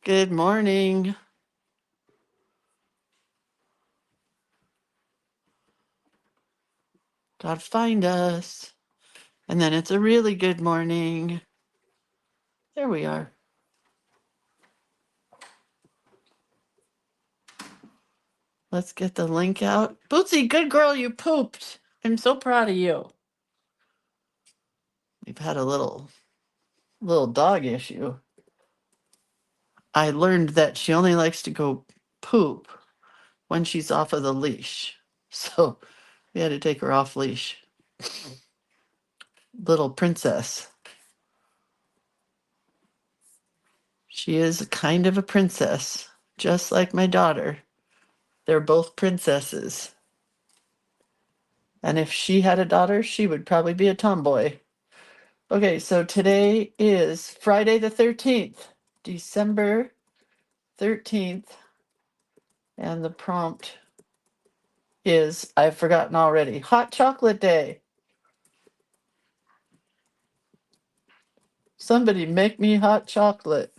Good morning. God find us. And then it's a really good morning. There we are. Let's get the link out. Bootsy, good girl, you pooped. I'm so proud of you. We've had a little dog issue. I learned that she only likes to go poop when she's off of the leash. So we had to take her off leash. Little princess. She is kind of a princess, just like my daughter. They're both princesses. And if she had a daughter, she would probably be a tomboy. Okay, so today is Friday the 13th, December 13th. And the prompt is, I've forgotten already, hot chocolate day. Somebody make me hot chocolate.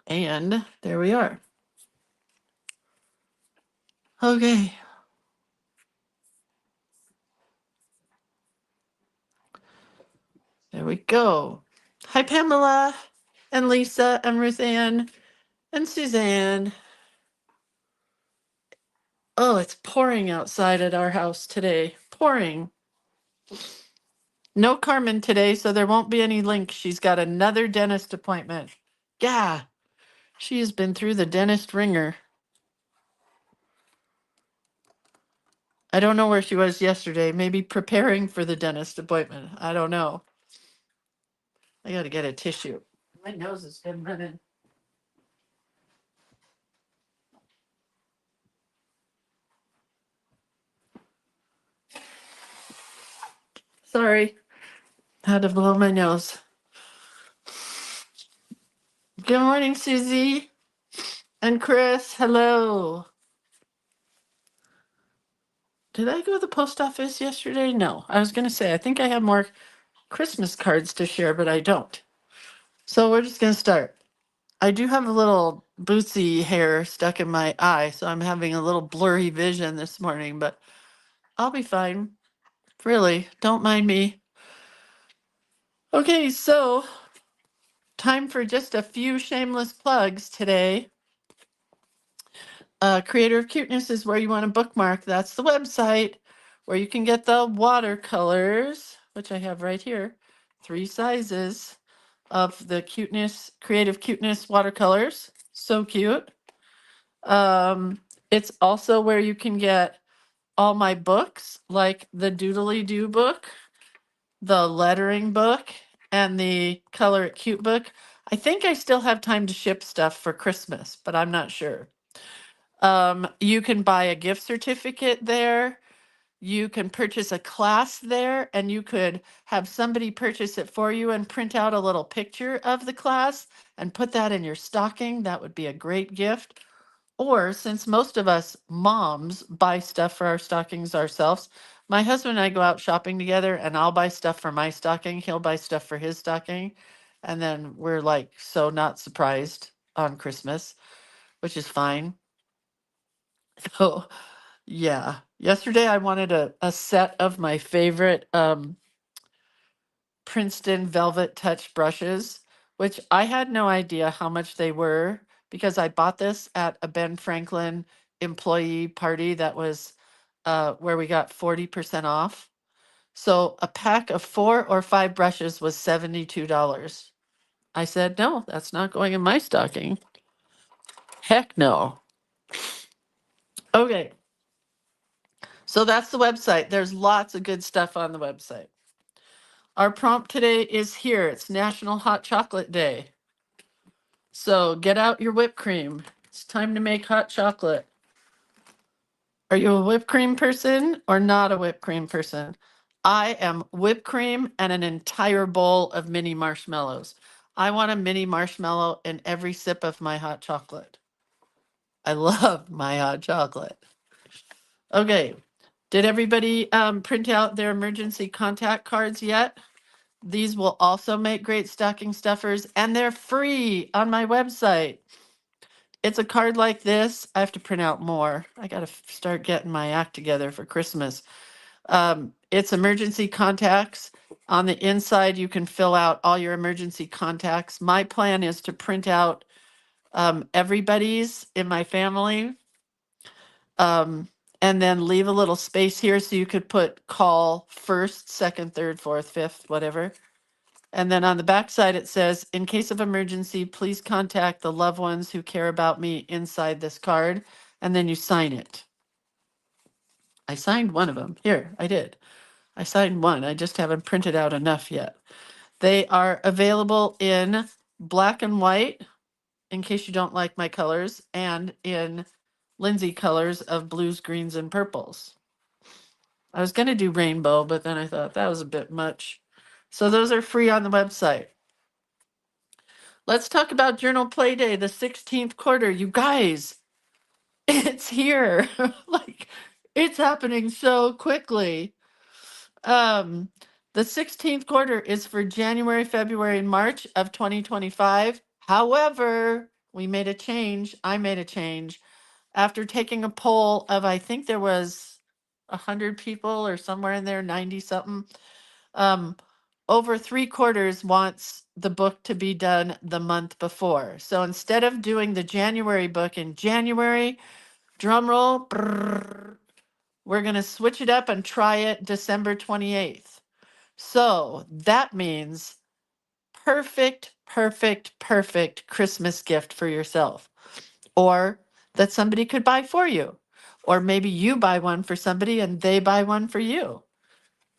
And there we are. Okay. There we go. Hi, Pamela and Lisa and Ruthann and Suzanne. Oh, it's pouring outside at our house today. Pouring. No Carmen today, so there won't be any link. She's got another dentist appointment. Yeah, she has been through the dentist ringer. I don't know where she was yesterday. Maybe preparing for the dentist appointment. I don't know. I got to get a tissue. My nose has been running. Sorry. Had to blow my nose. Good morning, Susie and Chris. Hello. Did I go to the post office yesterday? No. I was going to say, I think I have more Christmas cards to share, but I don't. So we're just going to start. I do have a little bootsy hair stuck in my eye, so I'm having a little blurry vision this morning, but I'll be fine. Really, don't mind me. Okay, so time for just a few shameless plugs today. Creator of Cuteness is where you want to bookmark. That's the website where you can get the watercolors, which I have right here, 3 sizes of the cuteness, creative cuteness watercolors. So cute. It's also where you can get all my books, like the Doodly Doo book, the lettering book, and the Color It Cute book. I think I still have time to ship stuff for Christmas, but I'm not sure. You can buy a gift certificate there. You can purchase a class there, and you could have somebody purchase it for you and print out a little picture of the class and put that in your stocking. That would be a great gift. Or since most of us moms buy stuff for our stockings ourselves, my husband and I go out shopping together and I'll buy stuff for my stocking. He'll buy stuff for his stocking. And then we're like so not surprised on Christmas, which is fine. So yeah. Yesterday I wanted a set of my favorite Princeton Velvet Touch brushes, which I had no idea how much they were because I bought this at a Ben Franklin employee party that was where we got 40% off. So a pack of 4 or 5 brushes was $72. I said, no, that's not going in my stocking. Heck no. Okay. So that's the website. There's lots of good stuff on the website. Our prompt today is here. It's National Hot Chocolate Day. So get out your whipped cream. It's time to make hot chocolate. Are you a whipped cream person or not a whipped cream person? I am whipped cream and an entire bowl of mini marshmallows. I want a mini marshmallow in every sip of my hot chocolate. I love my hot chocolate. Okay. Did everybody print out their emergency contact cards yet? These will also make great stocking stuffers, and they're free on my website. It's a card like this. I have to print out more. I got to start getting my act together for Christmas. It's emergency contacts. On the inside, you can fill out all your emergency contacts. My plan is to print out everybody's in my family, um, and then leave a little space here so you could put call first, second, third, fourth, fifth, whatever. And then on the back side, it says, in case of emergency, please contact the loved ones who care about me inside this card. And then you sign it. I signed one of them. Here, I did. I signed one. I just haven't printed out enough yet. They are available in black and white, in case you don't like my colors, and in Lindsay colors of blues, greens, and purples. I was going to do rainbow, but then I thought that was a bit much. So those are free on the website. Let's talk about Journal Play Day, the 16th quarter. You guys, it's here. Like, it's happening so quickly. Um, the 16th quarter is for January, February, and March of 2025. However, we made a change. I made a change after taking a poll of, I think there was 100 people or somewhere in there, 90 something. Over 3/4 wants the book to be done the month before. So instead of doing the January book in January, drum roll, brrr, we're going to switch it up and try it December 28th. So that means perfect, perfect, perfect Christmas gift for yourself, or that somebody could buy for you, or maybe you buy one for somebody and they buy one for you.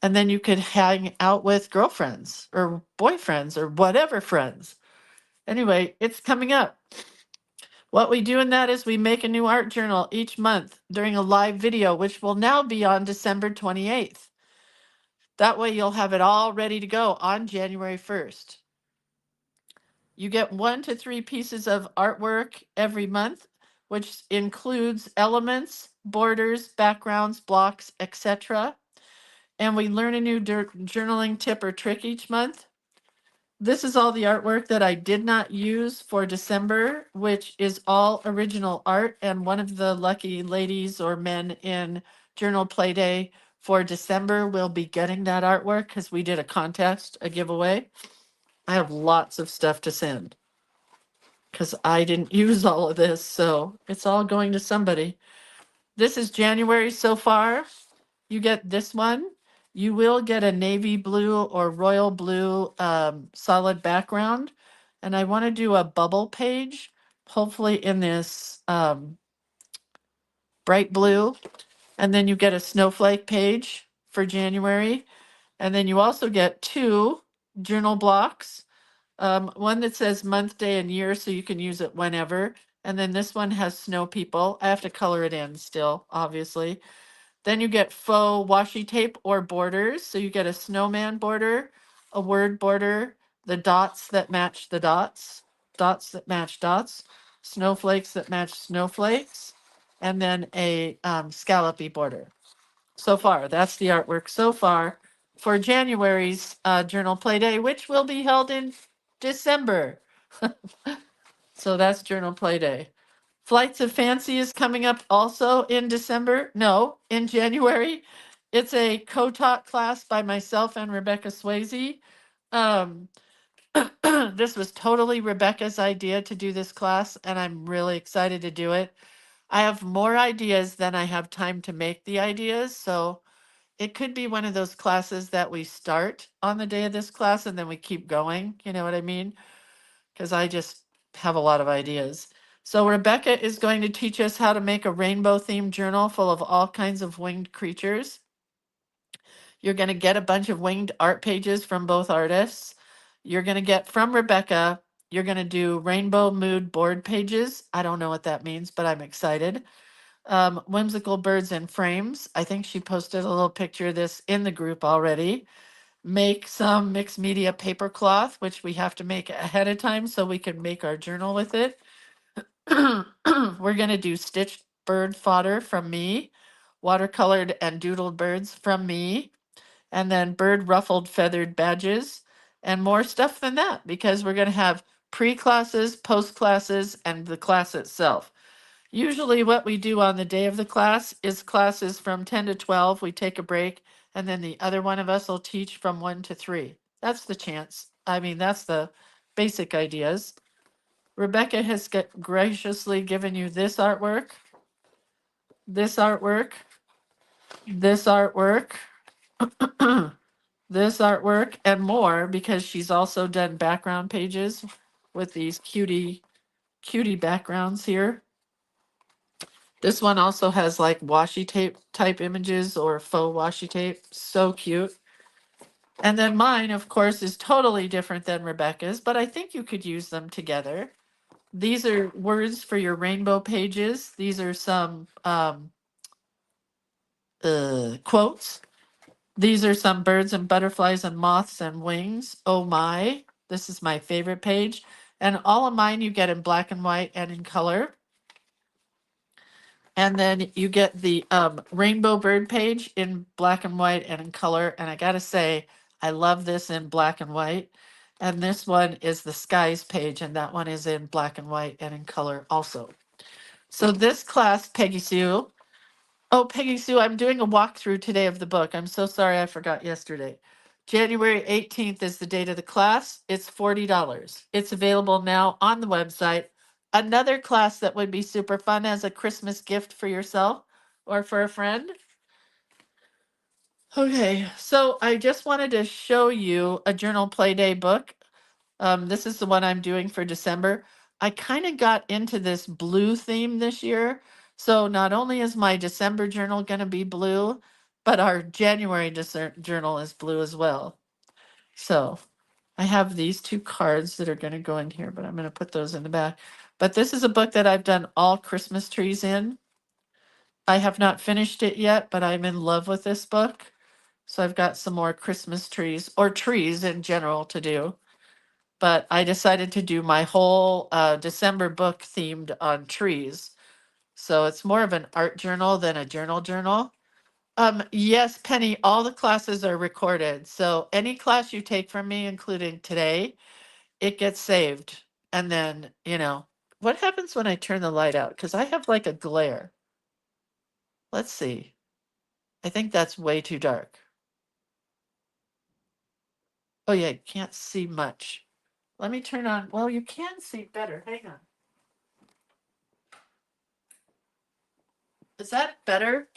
And then you could hang out with girlfriends or boyfriends or whatever friends. Anyway, it's coming up. What we do in that is we make a new art journal each month during a live video, which will now be on December 28th. That way you'll have it all ready to go on January 1st. You get 1 to 3 pieces of artwork every month, which includes elements, borders, backgrounds, blocks, etc. And we learn a new journaling tip or trick each month. This is all the artwork that I did not use for December, which is all original art. And one of the lucky ladies or men in Journal Play Day for December will be getting that artwork because we did a contest, a giveaway. I have lots of stuff to send because I didn't use all of this. So it's all going to somebody. This is January so far. You get this one. You will get a navy blue or royal blue solid background. And I want to do a bubble page, hopefully in this bright blue. And then you get a snowflake page for January. And then you also get 2 journal blocks. One that says month, day, and year, so you can use it whenever. And then this one has snow people. I have to color it in still, obviously. Then you get faux washi tape or borders. So you get a snowman border, a word border, the dots that match the dots, dots that match dots, snowflakes that match snowflakes, and then a scallopy border. So far, that's the artwork so far for January's Journal Play Day, which will be held in December. So that's Journal Play Day. Flights of Fancy is coming up also in December. No, in January. It's a co-taught class by myself and Rebecca Swayze. Um, this was totally Rebecca's idea to do this class, and I'm really excited to do it. I have more ideas than I have time to make the ideas, so it could be one of those classes that we start on the day of this class and then we keep going. You know what I mean? Because I just have a lot of ideas. So Rebecca is going to teach us how to make a rainbow themed journal full of all kinds of winged creatures. You're going to get a bunch of winged art pages from both artists. You're going to get from Rebecca, you're going to do rainbow mood board pages. I don't know what that means, but I'm excited. Whimsical birds and frames. I think she posted a little picture of this in the group already. Make some mixed media paper cloth, which we have to make ahead of time so we can make our journal with it. We're going to do stitched bird fodder from me, watercolored and doodled birds from me, and then bird ruffled feathered badges. and more stuff than that because we're going to have pre-classes, post-classes, and the class itself. Usually what we do on the day of the class is classes from 10 to 12. We take a break, and then the other one of us will teach from 1 to 3. That's the chance. I mean, that's the basic ideas. Rebecca has graciously given you this artwork, this artwork, this artwork, this artwork, and more because she's also done background pages with these cutie backgrounds here. This one also has like washi tape type images or faux washi tape. So cute. And then mine, of course, is totally different than Rebecca's, but I think you could use them together. These are words for your rainbow pages. These are some quotes. These are some birds and butterflies and moths and wings. Oh my, this is my favorite page. And all of mine you get in black and white and in color. And then you get the rainbow bird page in black and white and in color. And I gotta say, I love this in black and white. And this one is the skies page, and that one is in black and white and in color also. So this class, Peggy Sue. Oh, Peggy Sue, I'm doing a walkthrough today of the book. I'm so sorry I forgot yesterday. January 18th is the date of the class. It's $40. It's available now on the website. Another class that would be super fun as a Christmas gift for yourself or for a friend. Okay, so I just wanted to show you a Journal Play Day book. This is the one I'm doing for December. I kind of got into this blue theme this year. So not only is my December journal going to be blue, but our January journal is blue as well. So I have these two cards that are going to go in here, but I'm going to put those in the back. But this is a book that I've done all Christmas trees in. I have not finished it yet, but I'm in love with this book. So I've got some more Christmas trees or trees in general to do. But I decided to do my whole December book themed on trees. So it's more of an art journal than a journal. Yes, Penny, all the classes are recorded. So any class you take from me, including today, it gets saved. And then, what happens when I turn the light out? Because I have like a glare. Let's see. I think that's way too dark. Oh yeah, you can't see much. Let me turn on. Well, you can see better. Hang on. Is that better?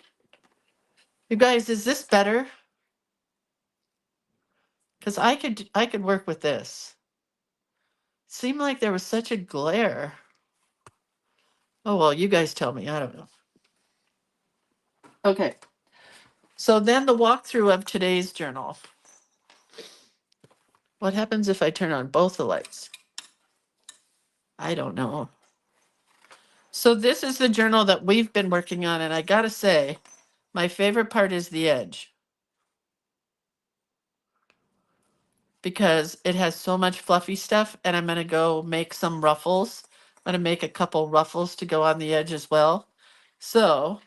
You guys, is this better? Because I could work with this. Seemed like there was such a glare. Oh well, you guys tell me. I don't know. Okay. So then the walkthrough of today's journal. What happens if I turn on both the lights? I don't know. So this is the journal that we've been working on, and I gotta say, my favorite part is the edge. Because it has so much fluffy stuff, and I'm gonna go make some ruffles. I'm gonna make a couple ruffles to go on the edge as well. So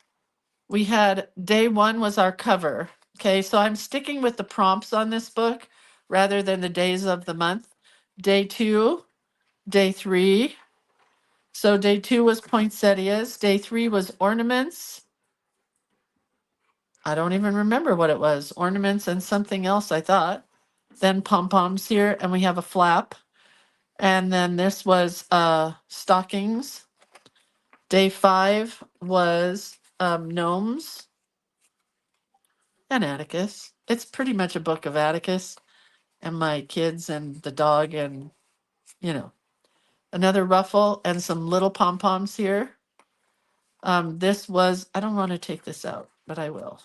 we had day one was our cover. Okay, so I'm sticking with the prompts on this book rather than the days of the month. Day two, day three. So day two was poinsettias. Day three was ornaments. I don't even remember what it was. Ornaments and something else, I thought. Then pom-poms here, and we have a flap. And then this was stockings. Day five was gnomes and Atticus. It's pretty much a book of Atticus and my kids and the dog and, another ruffle and some little pom-poms here. This was, I don't want to take this out, but I will.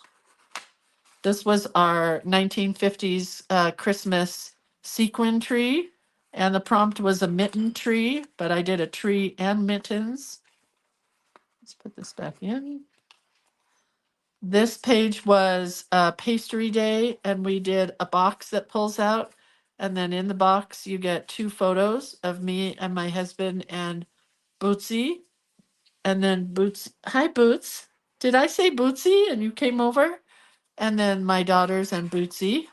This was our 1950s Christmas sequin tree. And the prompt was a mitten tree, but I did a tree and mittens. Let's put this back in. This page was pastry day, and we did a box that pulls out. And then in the box, you get two photos of me and my husband and Bootsy. And then Boots, hi Boots. Did I say Bootsy and you came over? And then my daughters and Bootsy.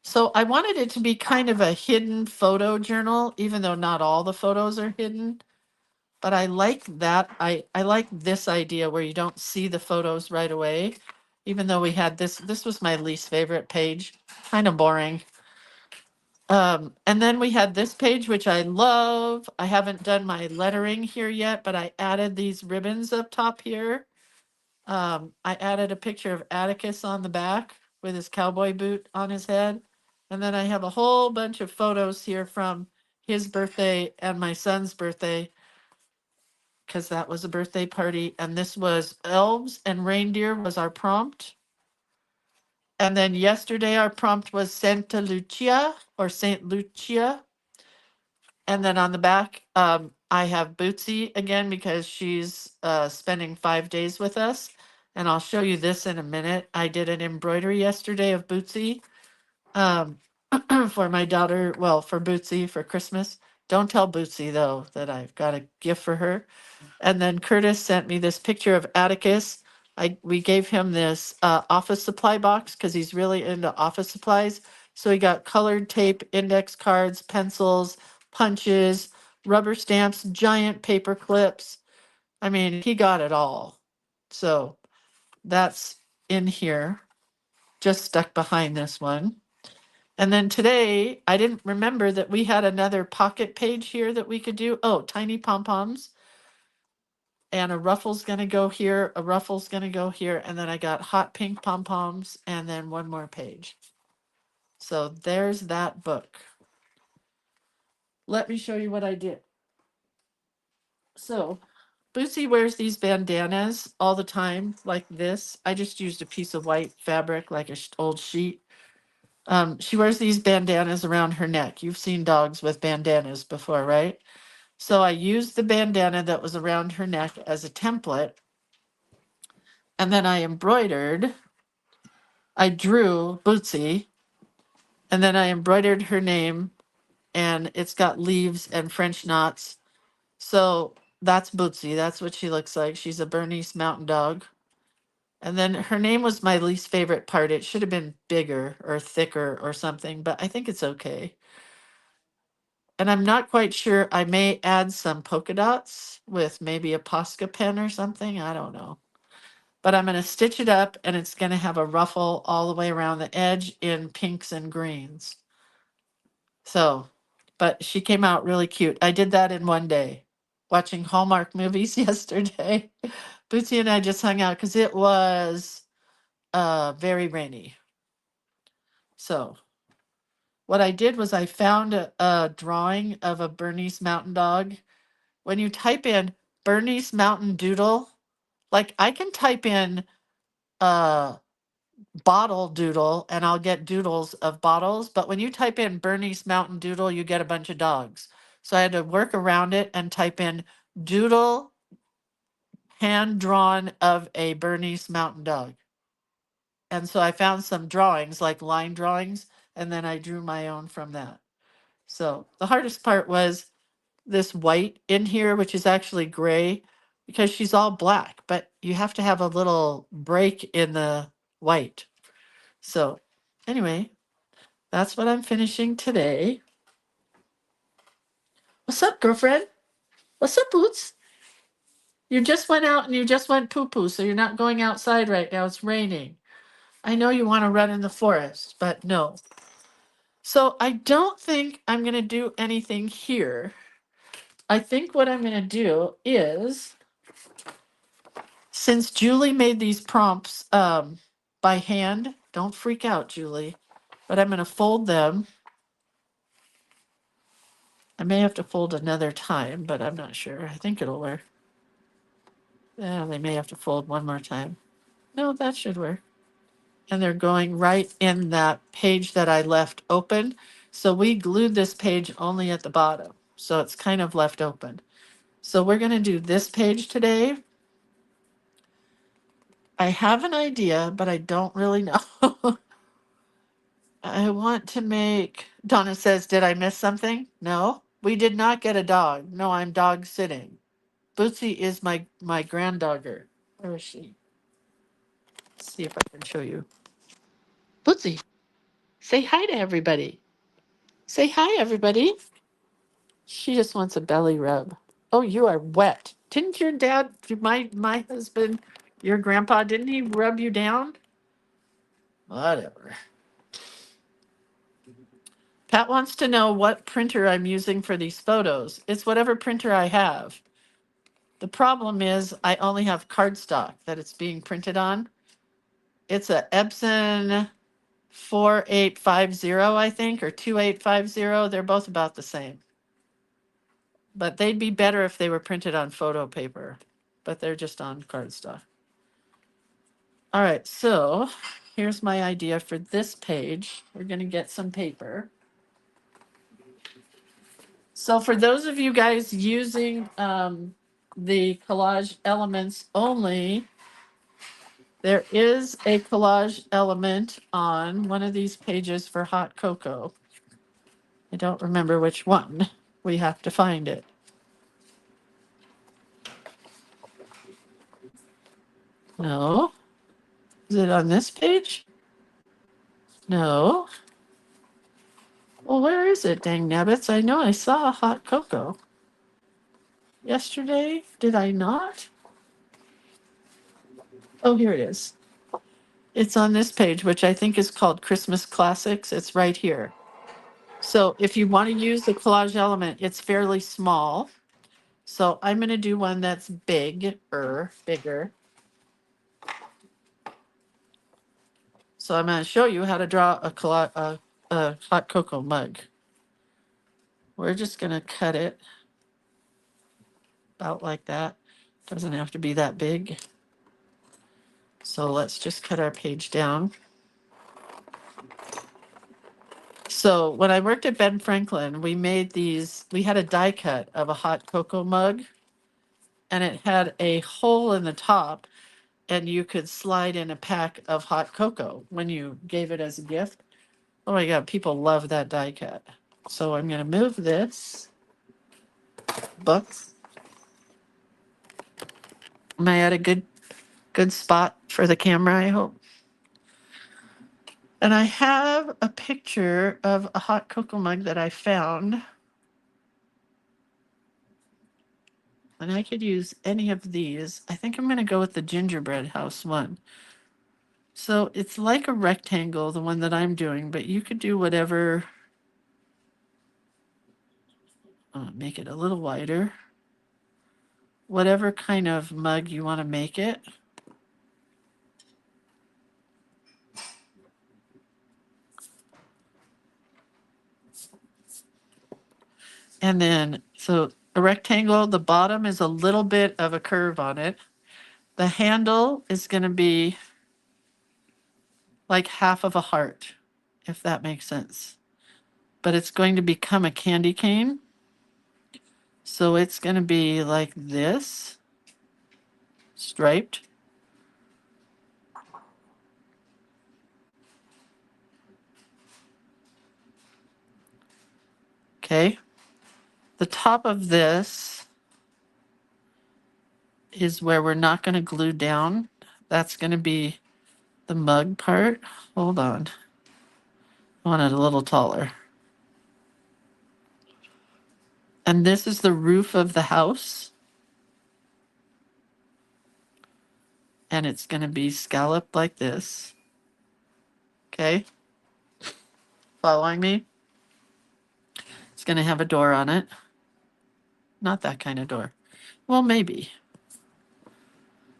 So I wanted it to be kind of a hidden photo journal, even though not all the photos are hidden. But I like that. I like this idea where you don't see the photos right away. Even though we had this was my least favorite page, kind of boring. And then we had this page, which I love. I haven't done my lettering here yet, but I added these ribbons up top here. I added a picture of Atticus on the back with his cowboy boot on his head. And then I have a whole bunch of photos here from his birthday and my son's birthday, because that was a birthday party. And this was elves and reindeer was our prompt. And then yesterday our prompt was Santa Lucia or Saint Lucia. And then on the back, I have Bootsy again because she's spending 5 days with us. And I'll show you this in a minute. I did an embroidery yesterday of Bootsy um, for my daughter, well, for Bootsy for Christmas. Don't tell Bootsy, though, that I've got a gift for her. And then Curtis sent me this picture of Atticus. We gave him this office supply box because he's really into office supplies. So he got colored tape, index cards, pencils, punches, rubber stamps, giant paper clips. I mean, he got it all. So that's in here, just stuck behind this one. And then today, I didn't remember that we had another pocket page here that we could do. Oh, tiny pom-poms. And a ruffle's gonna go here, a ruffle's gonna go here, and then I got hot pink pom-poms, and then one more page. So there's that book. Let me show you what I did. So Bootsy wears these bandanas all the time, like this. I just used a piece of white fabric, like a old sheet. She wears these bandanas around her neck. You've seen dogs with bandanas before, right? So I used the bandana that was around her neck as a template, and then I drew Bootsy, and then I embroidered her name, and it's got leaves and French knots. So that's Bootsy. That's what she looks like. She's a Bernese mountain dog. And then her name was my least favorite part. It should have been bigger or thicker or something, but I think it's okay. And I'm not quite sure. I may add some polka dots with maybe a Posca pen or something. I don't know. But I'm going to stitch it up, and it's going to have a ruffle all the way around the edge in pinks and greens. So, but she came out really cute. I did that in one day, watching Hallmark movies yesterday. Bootsy and I just hung out because it was very rainy. So what I did was I found a drawing of a Bernese mountain dog. When you type in Bernese mountain doodle, like I can type in bottle doodle and I'll get doodles of bottles. But when you type in Bernese mountain doodle, you get a bunch of dogs. So I had to work around it and type in doodle hand drawn of a Bernese mountain dog. And so I found some drawings, like line drawings, and then I drew my own from that. So the hardest part was this white in here, which is actually gray because she's all black, but you have to have a little break in the white. So anyway, that's what I'm finishing today. What's up, girlfriend? What's up, Boots? You just went out and you just went poo-poo, so you're not going outside right now. It's raining. I know you want to run in the forest, but no. So I don't think I'm going to do anything here. I think what I'm going to do is, since Julie made these prompts by hand, don't freak out, Julie, but I'm going to fold them. I may have to fold another time, but I'm not sure. I think it'll work. Yeah, they may have to fold one more time. No, that should work. And they're going right in that page that I left open. So we glued this page only at the bottom. So it's kind of left open. So we're going to do this page today. I have an idea, but I don't really know. I want to make, Donna says, did I miss something? No, we did not get a dog. No, I'm dog sitting. Bootsy is my granddogger. Where is she? Let's see if I can show you. Bootsy. Say hi to everybody. Say hi, everybody. She just wants a belly rub. Oh, you are wet. Didn't your dad, my husband, your grandpa, didn't he rub you down? Whatever. Pat wants to know what printer I'm using for these photos. It's whatever printer I have. The problem is I only have cardstock that it's being printed on. It's a Epson 4850, I think, or 2850. They're both about the same. But they'd be better if they were printed on photo paper. But they're just on cardstock. All right, so here's my idea for this page. We're going to get some paper. So for those of you guys using the collage elements only, there is a collage element on one of these pages for hot cocoa. I don't remember which one. We have to find it. No. Is it on this page? No. Well, where is it, dang nabbits? I know I saw hot cocoa yesterday. Did I not? Oh, here it is. It's on this page, which I think is called Christmas Classics. It's right here. So if you want to use the collage element, it's fairly small. So I'm going to do one that's bigger. So I'm going to show you how to draw a hot cocoa mug. We're just going to cut it about like that. Doesn't have to be that big. So let's just cut our page down. So when I worked at Ben Franklin, we made these, we had a die cut of a hot cocoa mug, and it had a hole in the top, and you could slide in a pack of hot cocoa when you gave it as a gift. Oh my God, people love that die cut. So I'm going to move this book. Am I at a good spot for the camera, I hope? And I have a picture of a hot cocoa mug that I found. And I could use any of these. I think I'm going to go with the gingerbread house one. So it's like a rectangle, the one that I'm doing, but you could do whatever. Make it a little wider. Whatever kind of mug you want to make it. And then, so a rectangle, the bottom is a little bit of a curve on it. The handle is going to be like half of a heart, if that makes sense. But it's going to become a candy cane. So it's going to be like this, striped. Okay. The top of this is where we're not going to glue down. That's going to be the mug part. Hold on. I want it a little taller. And this is the roof of the house. And it's going to be scalloped like this. Okay. Following me? It's going to have a door on it. Not that kind of door. Well, maybe.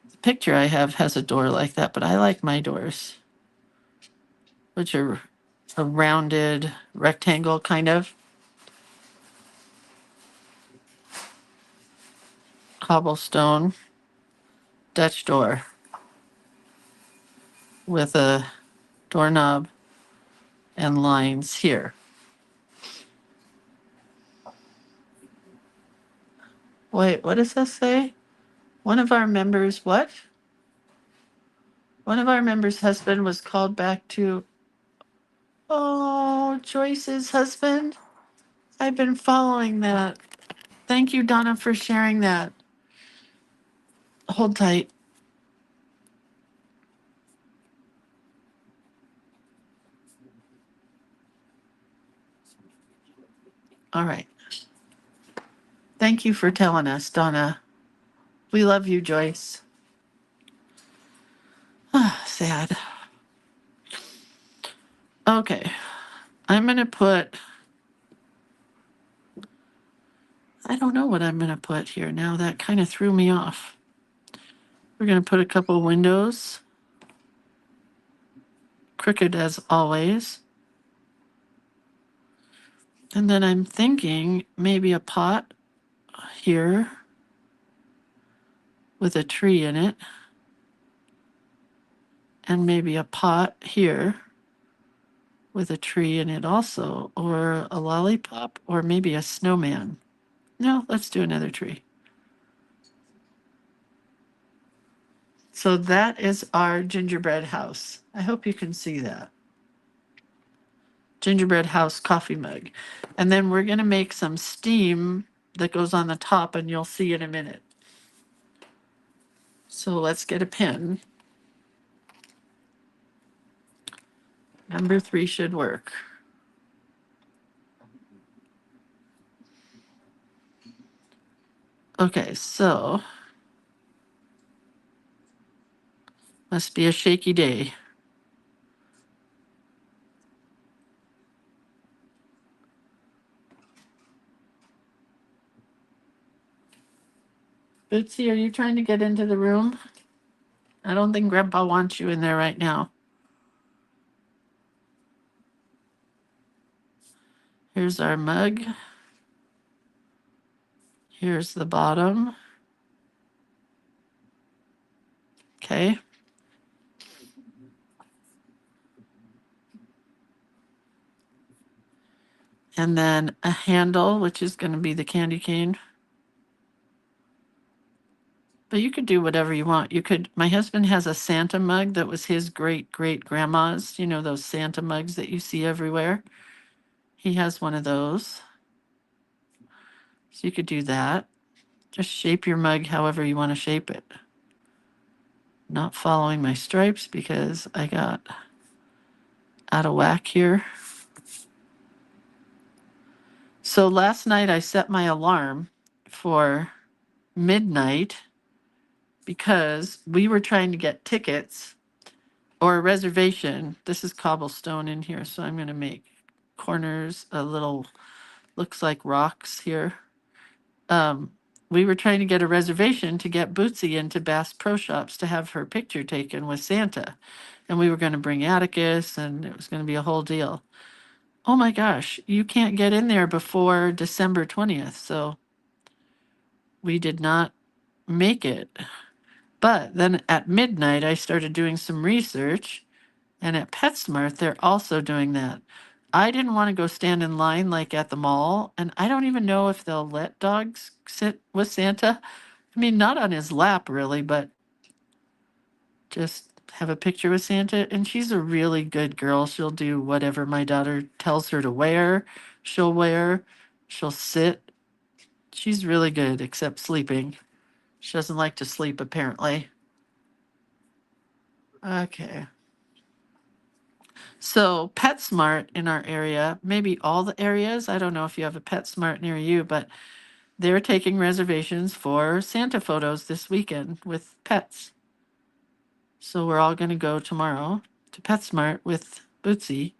The picture I have has a door like that, but I like my doors, which are a rounded rectangle kind of. Cobblestone Dutch door with a doorknob and lines here. Wait, what does this say? One of our members, what? One of our members' husband was called back to, oh, Joyce's husband. I've been following that. Thank you, Donna, for sharing that. Hold tight. All right. Thank you for telling us, Donna. We love you, Joyce. Sad. Okay. I'm going to put, I don't know what I'm going to put here now. That kind of threw me off. We're going to put a couple windows. Crooked as always. And then I'm thinking maybe a pot here with a tree in it. And maybe a pot here with a tree in it also. Or a lollipop or maybe a snowman. No, let's do another tree. So that is our gingerbread house. I hope you can see that. Gingerbread house coffee mug. And then we're going to make some steam that goes on the top, and you'll see in a minute. So let's get a pen. Number 3 should work. Okay, so must be a shaky day. Bootsy, are you trying to get into the room? I don't think Grandpa wants you in there right now. Here's our mug. Here's the bottom. Okay. And then a handle, which is going to be the candy cane. But you could do whatever you want. You could, my husband has a Santa mug that was his great grandma's, you know, those Santa mugs that you see everywhere. He has one of those. So you could do that. Just shape your mug however you want to shape it. Not following my stripes because I got out of whack here. So last night I set my alarm for midnight because we were trying to get tickets or a reservation. This is cobblestone in here, so I'm going to make corners a little, looks like rocks here. We were trying to get a reservation to get Bootsy into Bass Pro Shops to have her picture taken with Santa. And we were going to bring Atticus, and it was going to be a whole deal. Oh my gosh, you can't get in there before December 20th. So we did not make it. But then at midnight, I started doing some research. And at PetSmart, they're also doing that. I didn't want to go stand in line like at the mall. And I don't even know if they'll let dogs sit with Santa. I mean, not on his lap, really, but just have a picture with Santa. And she's a really good girl. She'll do whatever my daughter tells her to wear. She'll wear. She'll sit. She's really good, except sleeping. She doesn't like to sleep, apparently. Okay. So PetSmart in our area, maybe all the areas, I don't know if you have a PetSmart near you, but they're taking reservations for Santa photos this weekend with pets. So we're all going to go tomorrow to PetSmart with Bootsy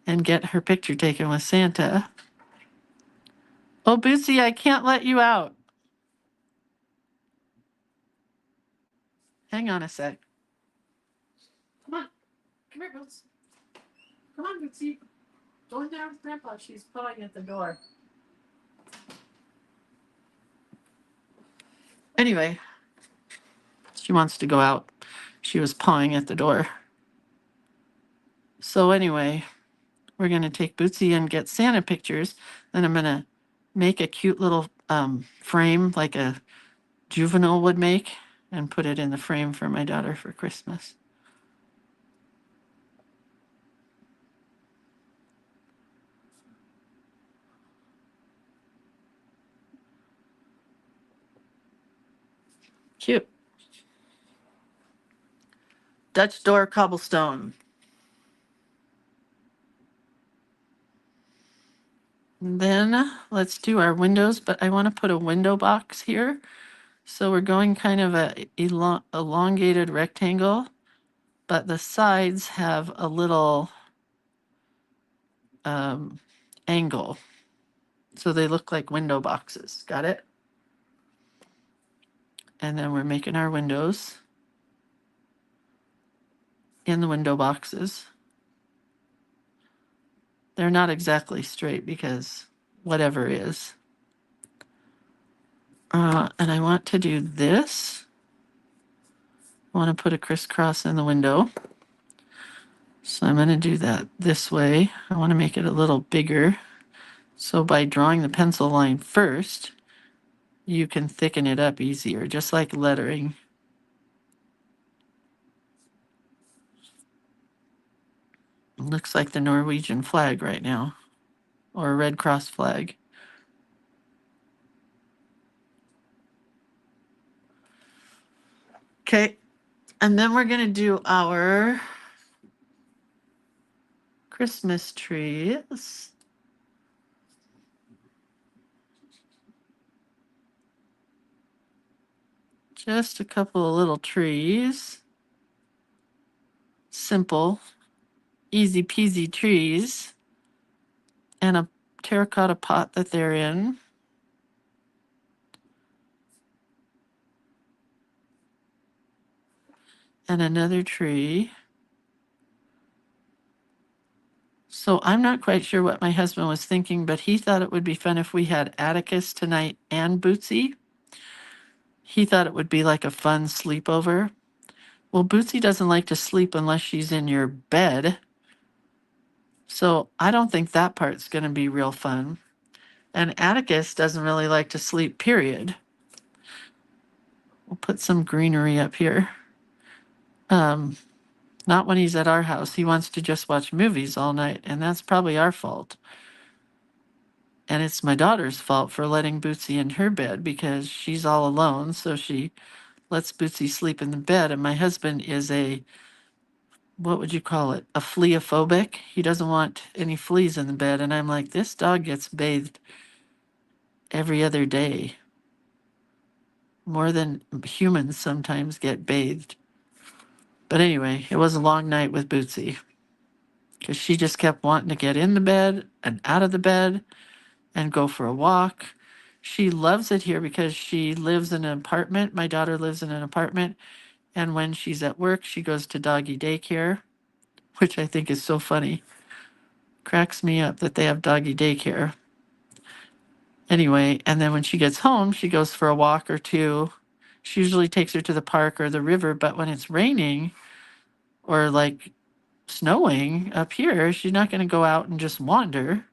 and get her picture taken with Santa. Oh, Bootsy, I can't let you out. Hang on a sec. Come on. Come here, Boots. Come on, Bootsy. Go in there with Grandpa. She's pawing at the door. Anyway, she wants to go out. She was pawing at the door. So anyway, we're going to take Bootsy and get Santa pictures. Then I'm going to make a cute little frame like a juvenile would make and put it in the frame for my daughter for Christmas. Cute. Dutch door cobblestone. And then let's do our windows, but I want to put a window box here. So we're going kind of a elongated rectangle, but the sides have a little angle. So they look like window boxes. Got it? And then we're making our windows in the window boxes. They're not exactly straight because whatever is. And I want to do this. I want to put a crisscross in the window. So I'm going to do that this way. I want to make it a little bigger. So by drawing the pencil line first, you can thicken it up easier, just like lettering. It looks like the Norwegian flag right now, or a Red Cross flag. Okay, and then we're going to do our Christmas trees. Just a couple of little trees. Simple, easy peasy trees. And a terracotta pot that they're in. And another tree. So I'm not quite sure what my husband was thinking, but he thought it would be fun if we had Atticus tonight and Bootsy. He thought it would be like a fun sleepover. Well, Bootsy doesn't like to sleep unless she's in your bed. So I don't think that part's going to be real fun. And Atticus doesn't really like to sleep, period. We'll put some greenery up here. Not when he's at our house. He wants to just watch movies all night, and that's probably our fault. And it's my daughter's fault for letting Bootsy in her bed because she's all alone, so she lets Bootsy sleep in the bed. And my husband is what would you call it? A fleaphobic. He doesn't want any fleas in the bed. And I'm like, this dog gets bathed every other day. More than humans sometimes get bathed. But anyway, it was a long night with Bootsy because she just kept wanting to get in the bed and out of the bed and go for a walk. She loves it here because she lives in an apartment. My daughter lives in an apartment. And when she's at work, she goes to doggy daycare, which I think is so funny. Cracks me up that they have doggy daycare. Anyway, and then when she gets home, she goes for a walk or two. She usually takes her to the park or the river, but when it's raining or like snowing up here, she's not going to go out and just wander.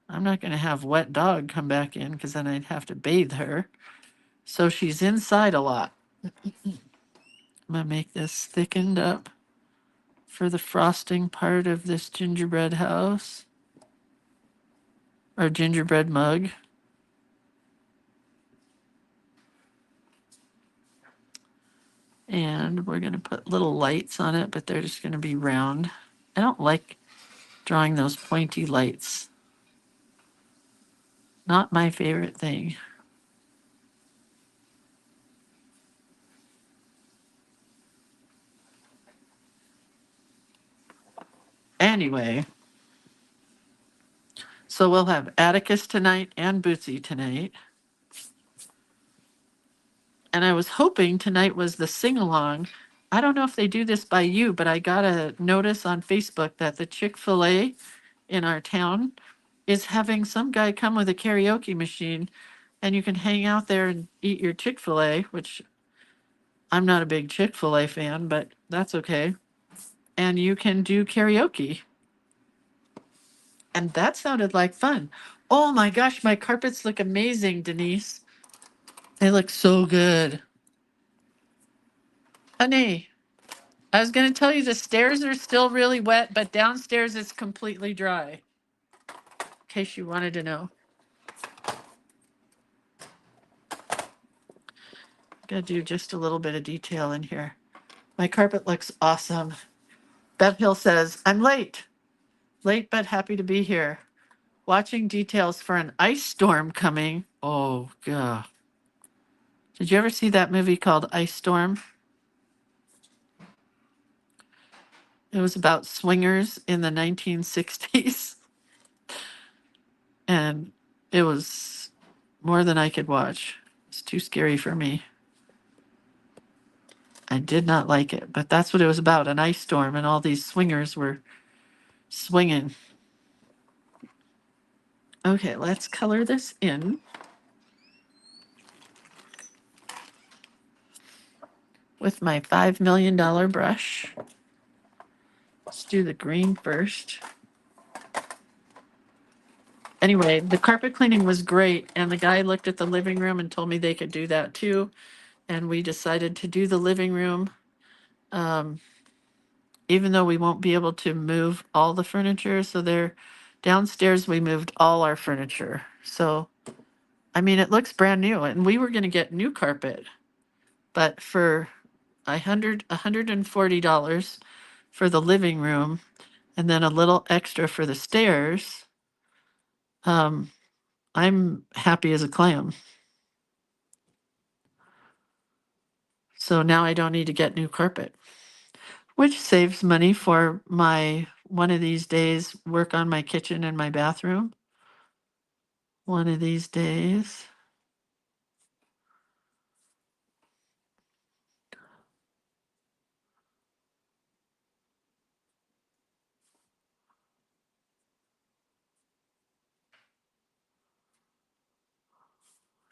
I'm not going to have wet dog come back in because then I'd have to bathe her. So she's inside a lot. I'm going to make this thickened up for the frosting part of this gingerbread house or gingerbread mug. And we're going to put little lights on it, but they're just going to be round. I don't like drawing those pointy lights. Not my favorite thing. Anyway, so we'll have Atticus tonight and Bootsy tonight. And I was hoping tonight was the sing-along. I don't know if they do this by you, but I got a notice on Facebook that the Chick-fil-A in our town is having some guy come with a karaoke machine, and you can hang out there and eat your Chick-fil-A, which I'm not a big Chick-fil-A fan, but that's okay. And you can do karaoke. And that sounded like fun. Oh my gosh, my carpets look amazing, Denise. They look so good. Honey, I was going to tell you the stairs are still really wet, but downstairs it's completely dry. In case you wanted to know. Gotta do just a little bit of detail in here. My carpet looks awesome. Bev Hill says, I'm late. Late but happy to be here. watching details for an ice storm coming. Oh, God. Did you ever see that movie called Ice Storm? It was about swingers in the 1960s. And it was more than I could watch. It's too scary for me. I did not like it, but that's what it was about, an ice storm, and all these swingers were swinging. Okay, let's color this in with my $5 million brush. Let's do the green first. Anyway, the carpet cleaning was great, and the guy looked at the living room and told me they could do that too. And we decided to do the living room. Even though we won't be able to move all the furniture. So there, downstairs, we moved all our furniture. So, I mean, it looks brand new, and we were going to get new carpet, but for $140 for the living room, and then a little extra for the stairs, I'm happy as a clam. So now I don't need to get new carpet, which saves money for my one of these days work on my kitchen and my bathroom. One of these days.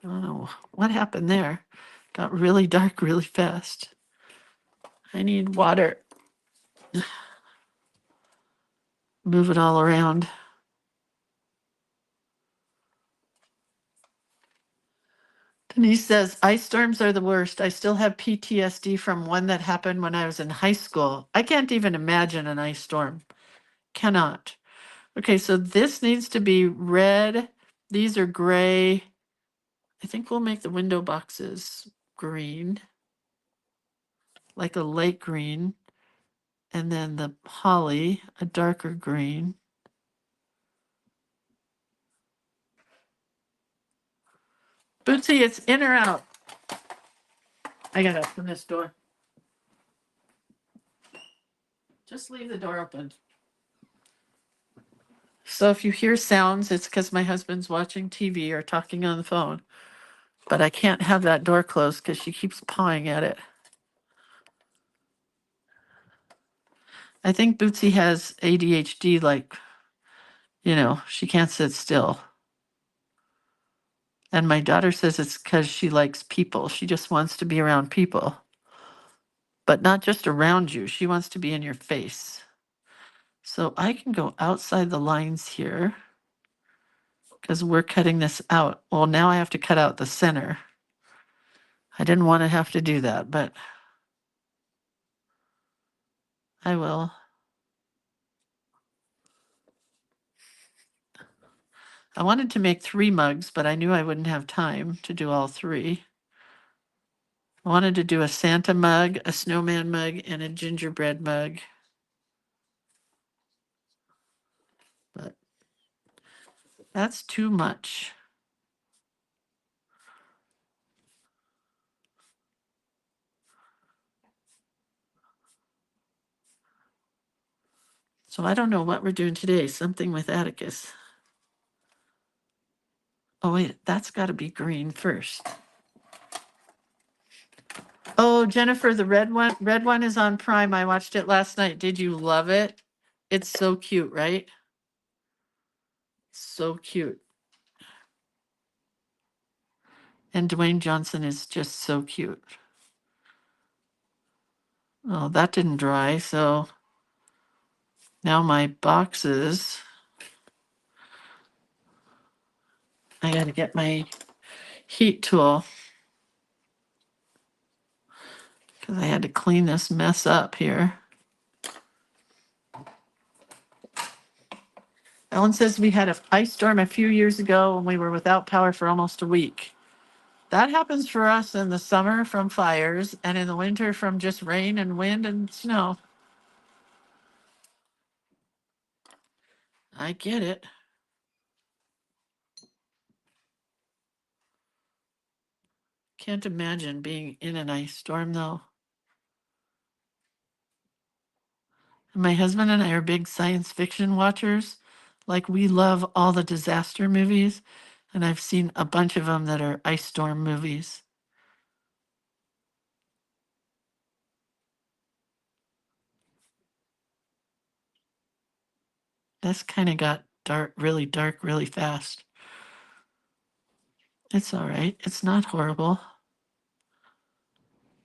I don't know what happened there. Got really dark really fast. I need water. Move it all around. Denise says, ice storms are the worst. I still have PTSD from one that happened when I was in high school. I can't even imagine an ice storm. Cannot. Okay, so this needs to be red. These are gray. I think we'll make the window boxes green, like a light green. And then the holly, a darker green. Bootsy, it's in or out? I gotta open this door. Just leave the door open. So if you hear sounds, it's because my husband's watching TV or talking on the phone. But I can't have that door closed because she keeps pawing at it. I think Bootsy has ADHD, like, she can't sit still. And my daughter says it's because she likes people. She just wants to be around people. But not just around you. She wants to be in your face. So I can go outside the lines here because we're cutting this out. Well, now I have to cut out the center. I didn't want to have to do that, but I will. I wanted to make 3 mugs, but I knew I wouldn't have time to do all 3. I wanted to do a Santa mug, a snowman mug, and a gingerbread mug. But that's too much. So I don't know what we're doing today. Something with Atticus. Oh, wait, that's got to be green first. Oh, Jennifer, the red one is on Prime. I watched it last night. Did you love it? It's so cute, right? So cute. And Dwayne Johnson is just so cute. Oh, that didn't dry, so now my boxes. I got to get my heat tool because I had to clean this mess up here. Ellen says we had an ice storm a few years ago when we were without power for almost a week. That happens for us in the summer from fires and in the winter from just rain and wind and snow. I get it. Can't imagine being in an ice storm though. My husband and I are big science fiction watchers. Like, we love all the disaster movies, and I've seen a bunch of them that are ice storm movies. This kind of got dark, really fast. It's all right. It's not horrible.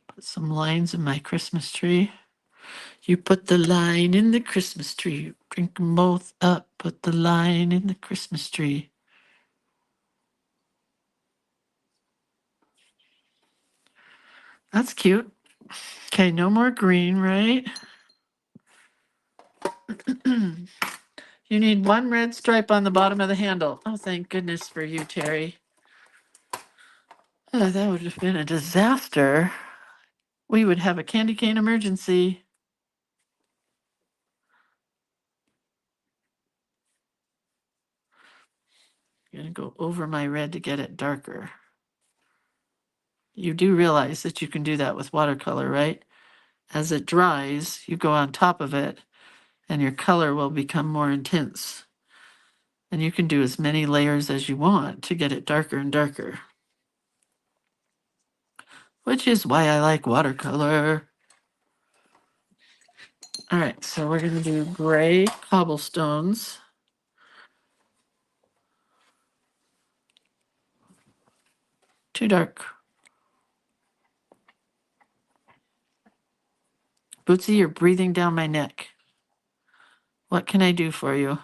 Put some lines in my Christmas tree. You put the line in the Christmas tree. Drink them both up. Put the line in the Christmas tree. That's cute. Okay, no more green, right? You need one red stripe on the bottom of the handle. Oh, thank goodness for you, Terry. Oh, that would have been a disaster. We would have a candy cane emergency. I'm going to go over my red to get it darker. You do realize that you can do that with watercolor, right? As it dries, you go on top of it and your color will become more intense. And you can do as many layers as you want to get it darker and darker. Which is why I like watercolor. All right, so we're going to do gray cobblestones. Too dark. Bootsy, you're breathing down my neck. What can I do for you?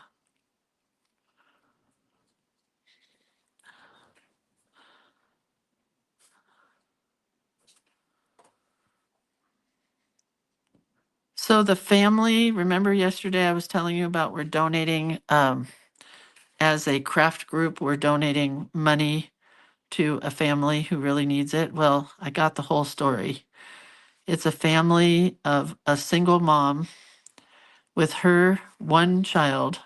So the family, remember yesterday I was telling you about we're donating, as a craft group, we're donating money to a family who really needs it. Well, I got the whole story. It's a family of a single mom with her one child.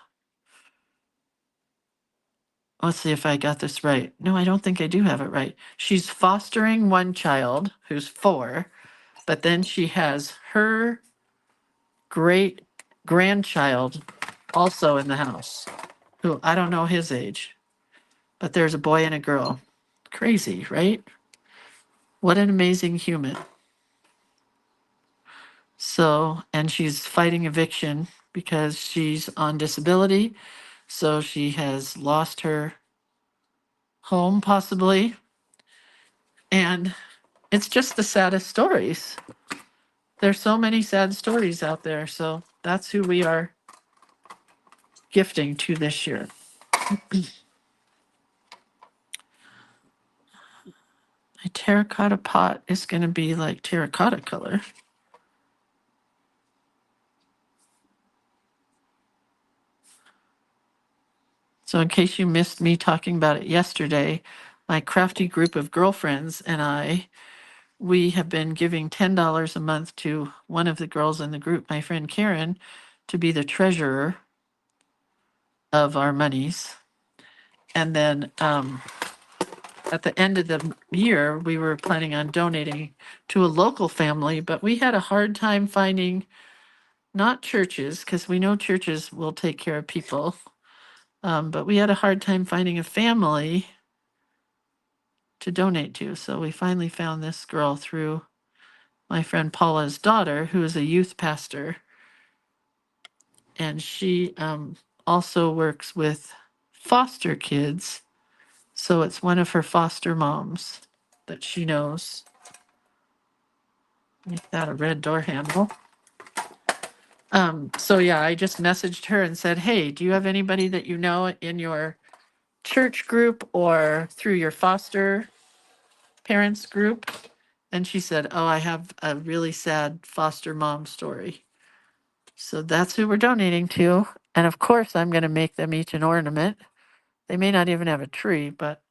Let's see if I got this right. No, I don't think I do have it right. She's fostering one child who's 4, but then she has her great grandchild also in the house, who I don't know his age, but there's a boy and a girl. Crazy, right? What an amazing human. So, and she's fighting eviction because she's on disability. So she has lost her home, possibly. And it's just the saddest stories. There's so many sad stories out there. So that's who we are gifting to this year. My terracotta pot is going to be like terracotta color. So in case you missed me talking about it yesterday, my crafty group of girlfriends and we have been giving $10 a month to one of the girls in the group, my friend Karen, to be the treasurer of our monies. And then at the end of the year, we were planning on donating to a local family, but we had a hard time finding, not churches, because we know churches will take care of people, but we had a hard time finding a family to donate to. So we finally found this girl through my friend Paula's daughter, who is a youth pastor. And she also works with foster kids. So it's one of her foster moms that she knows. Make that a red door handle. So yeah, I just messaged her and said, hey, do you have anybody that you know in your church group or through your foster parents group? And she said, oh, I have a really sad foster mom story. So that's who we're donating to. And of course, I'm going to make them each an ornament. They may not even have a tree, but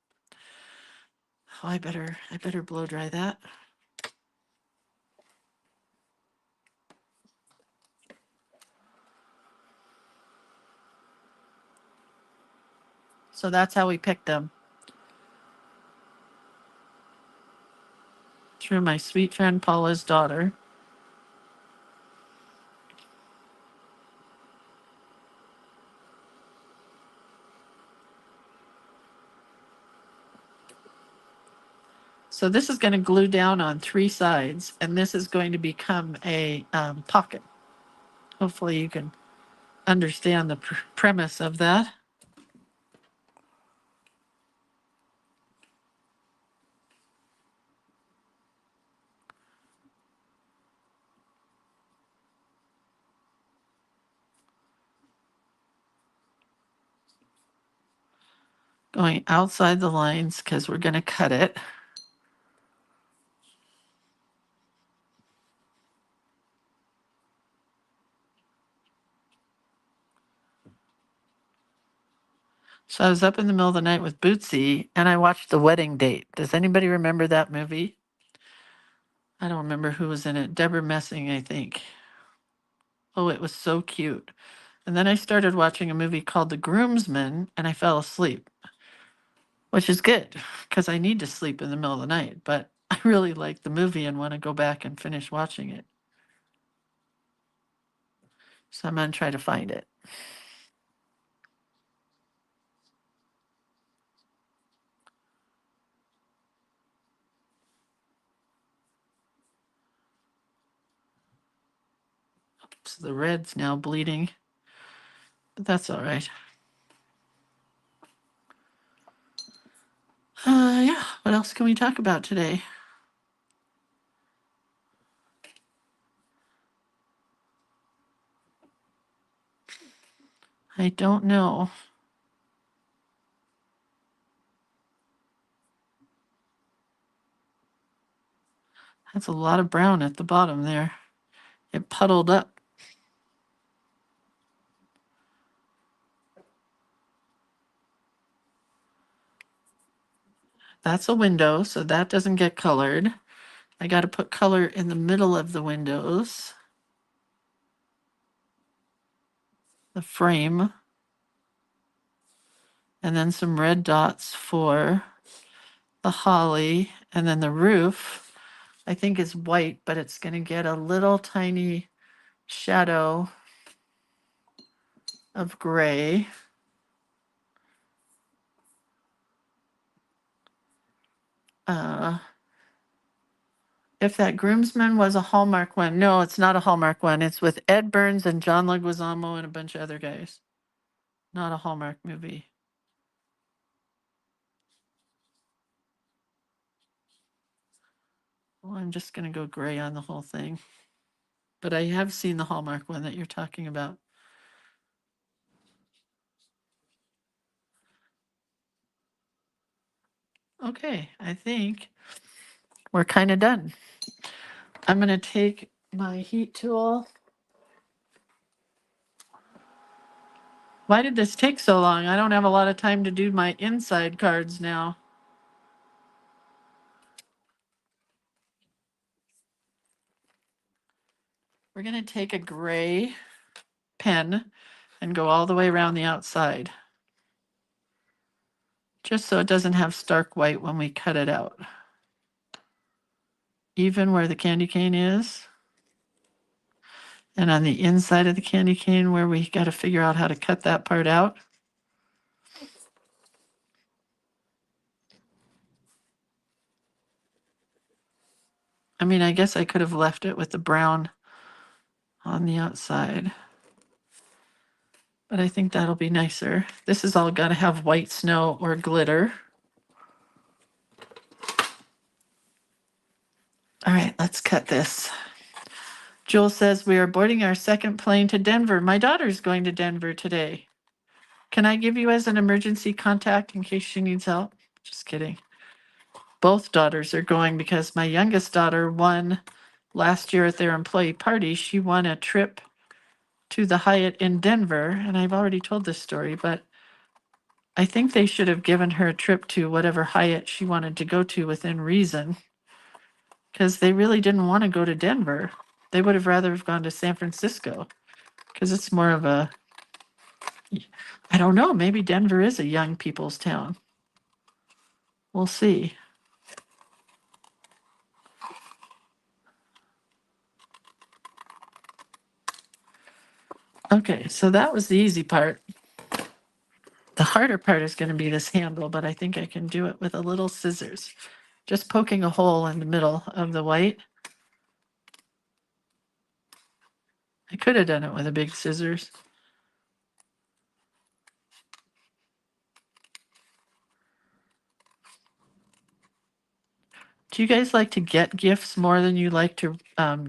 oh, I better blow dry that. So that's how we picked them. picture of my sweet friend Paula's daughter. So this is going to glue down on 3 sides, and this is going to become a pocket. Hopefully you can understand the premise of that. Going outside the lines because we're going to cut it. So I was up in the middle of the night with Bootsy and I watched The Wedding Date. Does anybody remember that movie? I don't remember who was in it. Deborah Messing, I think. Oh, it was so cute. And then I started watching a movie called The Groomsman and I fell asleep, which is good because I need to sleep in the middle of the night. But I really like the movie and want to go back and finish watching it. So I'm going to try to find it. So the red's now bleeding, but that's all right. Yeah, what else can we talk about today? I don't know. That's a lot of brown at the bottom there. It puddled up. That's a window, so that doesn't get colored. I got to put color in the middle of the windows. The frame. And then some red dots for the holly. And then the roof, I think is white, but it's going to get a little tiny shadow of gray. If that Groomsman was a Hallmark one, no, it's not a Hallmark one. It's with Ed Burns and John Leguizamo and a bunch of other guys. Not a Hallmark movie. Well, I'm just going to go gray on the whole thing. But I have seen the Hallmark one that you're talking about. Okay, I think we're kind of done. I'm going to take my heat tool. Why did this take so long? I don't have a lot of time to do my inside cards now. We're going to take a gray pen and go all the way around the outside, just so it doesn't have stark white when we cut it out. Even where the candy cane is, and on the inside of the candy cane where we got to figure out how to cut that part out. I mean, I guess I could have left it with the brown on the outside, but I think that'll be nicer. This is all got to have white snow or glitter. All right, let's cut this. Jewel says we are boarding our second plane to Denver. My daughter's going to Denver today. Can I give you as an emergency contact in case she needs help? Just kidding. Both daughters are going because my youngest daughter won last year at their employee party. She won a trip to the Hyatt in Denver, and I've already told this story, but I think they should have given her a trip to whatever Hyatt she wanted to go to within reason, because they really didn't want to go to Denver. They would have rather have gone to San Francisco, because it's more of a, I don't know, maybe Denver is a young people's town. We'll see. Okay, so that was the easy part. The harder part is going to be this handle, but I think I can do it with a little scissors. Just poking a hole in the middle of the white. I could have done it with a big scissors. Do you guys like to get gifts more than you like to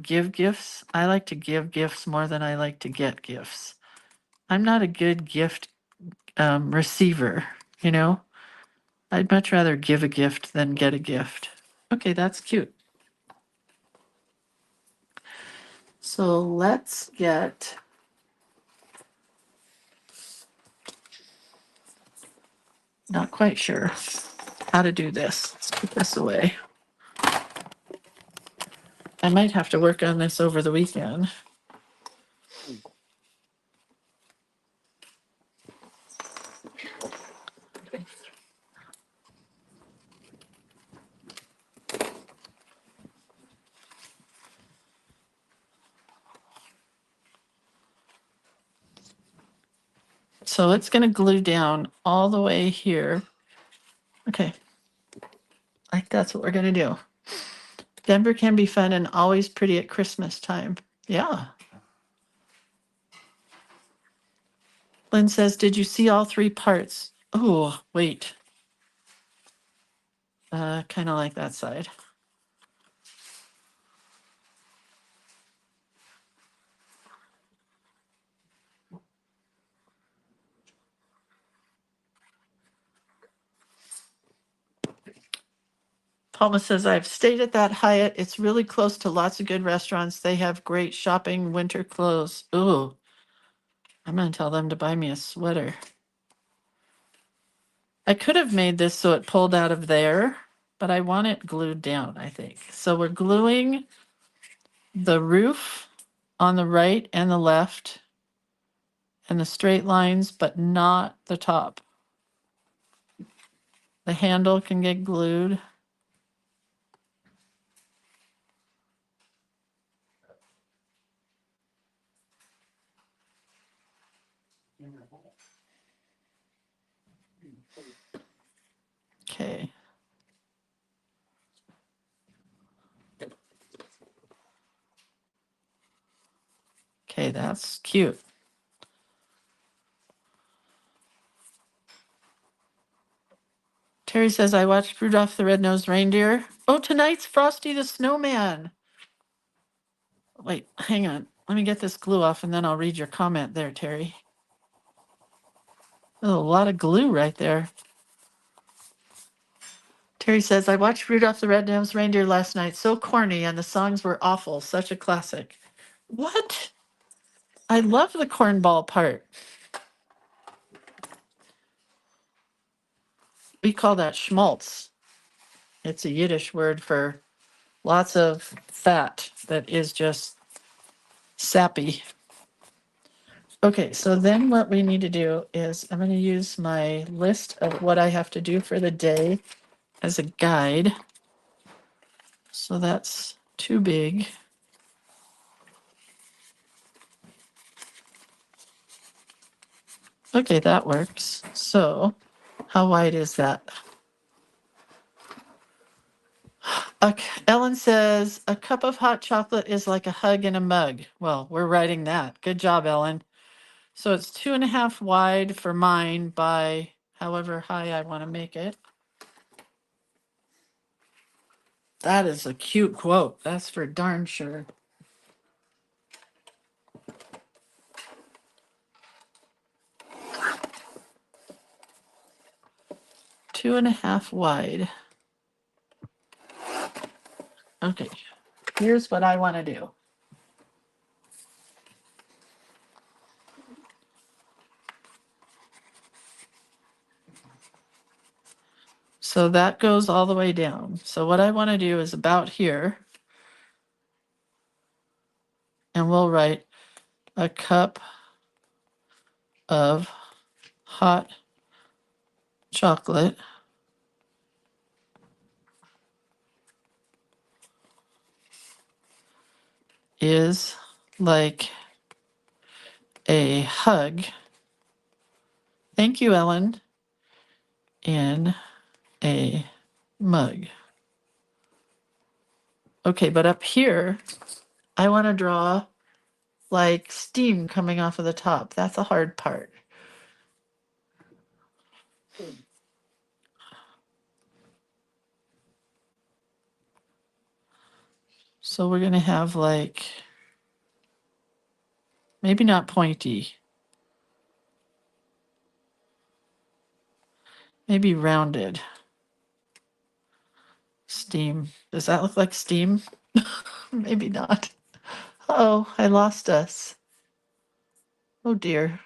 give gifts? I like to give gifts more than I like to get gifts. I'm not a good gift receiver, you know? I'd much rather give a gift than get a gift. Okay, that's cute. So let's get... Not quite sure how to do this. Let's put this away. I might have to work on this over the weekend. So it's going to glue down all the way here. Okay. I think that's what we're going to do. Denver can be fun and always pretty at Christmas time. Yeah. Lynn says, did you see all three parts? Oh, wait. Kind of like that side. Palma says, I've stayed at that Hyatt. It's really close to lots of good restaurants. They have great shopping, winter clothes. Ooh, I'm going to tell them to buy me a sweater. I could have made this so it pulled out of there, but I want it glued down, I think. So we're gluing the roof on the right and the left and the straight lines, but not the top. The handle can get glued. Okay. Okay, that's cute. Terry says, I watched Rudolph the Red-Nosed Reindeer. Oh, tonight's Frosty the Snowman. Wait, hang on. Let me get this glue off and then I'll read your comment there, Terry. Oh, a lot of glue right there. Terry says, I watched Rudolph the Red-Nosed Reindeer last night. So corny and the songs were awful. Such a classic. What? I love the cornball part. We call that schmaltz. It's a Yiddish word for lots of fat that is just sappy. Okay, so then what we need to do is I'm going to use my list of what I have to do for the day as a guide. So that's too big. Okay, that works. So how wide is that? Okay. Ellen says, a cup of hot chocolate is like a hug in a mug. Well, we're writing that. Good job, Ellen. So it's 2.5 wide for mine by however high I want to make it. That is a cute quote. That's for darn sure. Two and a half wide. Okay, here's what I want to do. So that goes all the way down. So what I want to do is about here. And we'll write a cup of hot chocolate is like a hug. Thank you, Ellen. In a mug. Okay, but up here, I want to draw like steam coming off of the top. That's a hard part. So we're going to have like, maybe not pointy, maybe rounded. Steam. Does that look like steam? Maybe not. Oh, I lost us. Oh dear.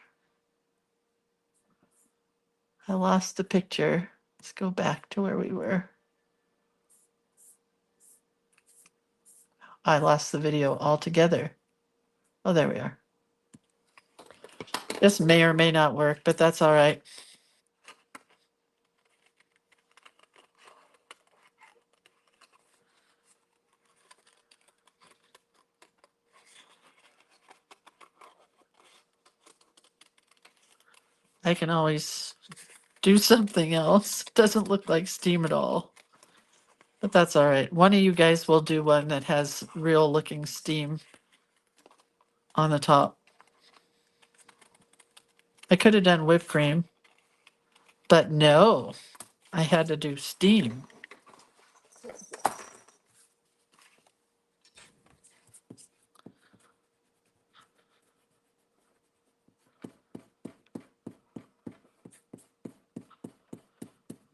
I lost the picture. Let's go back to where we were. I lost the video altogether. Oh, there we are. This may or may not work, but that's all right. I can always do something else. Doesn't look like steam at all. But that's all right. One of you guys will do one that has real looking steam on the top. I could have done whipped cream, but no, I had to do steam.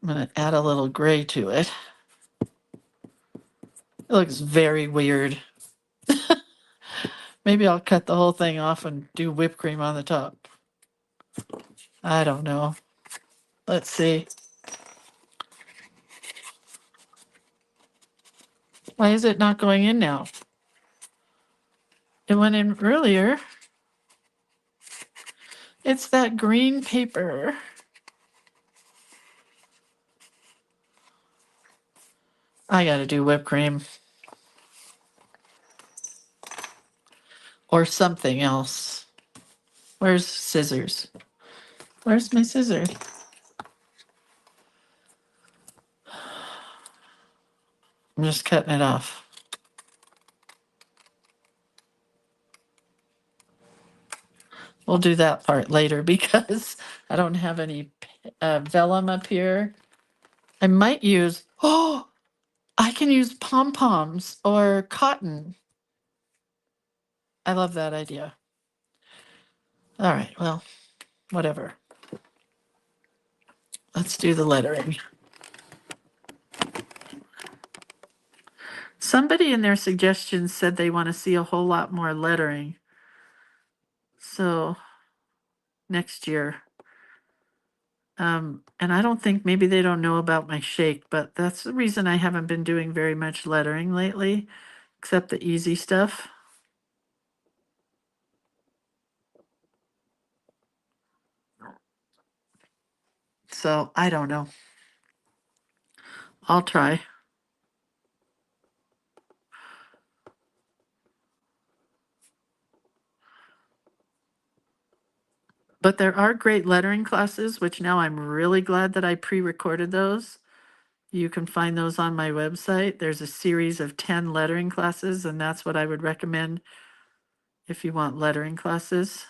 I'm going to add a little gray to it. It looks very weird. Maybe I'll cut the whole thing off and do whipped cream on the top. I don't know. Let's see. Why is it not going in now? It went in earlier. It's that green paper. I gotta do whipped cream. Or something else. Where's scissors? Where's my scissors? I'm just cutting it off. We'll do that part later because I don't have any vellum up here. I might use, oh, I can use pom-poms or cotton. I love that idea. All right, well, whatever. Let's do the lettering. Somebody in their suggestions said they want to see a whole lot more lettering. So next year. And I don't think maybe they don't know about my shake, but that's the reason I haven't been doing very much lettering lately, except the easy stuff. So I don't know. I'll try. But there are great lettering classes, which now I'm really glad that I pre-recorded those. You can find those on my website. There's a series of 10 lettering classes, and that's what I would recommend if you want lettering classes.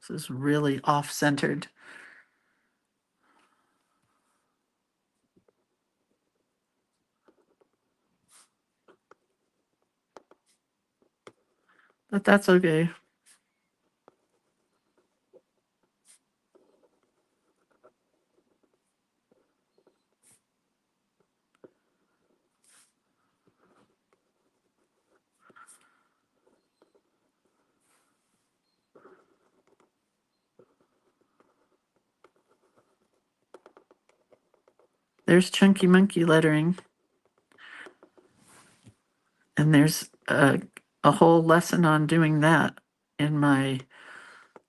This is really off-centered. But that's okay. There's Chunky Monkey lettering. And there's a whole lesson on doing that in my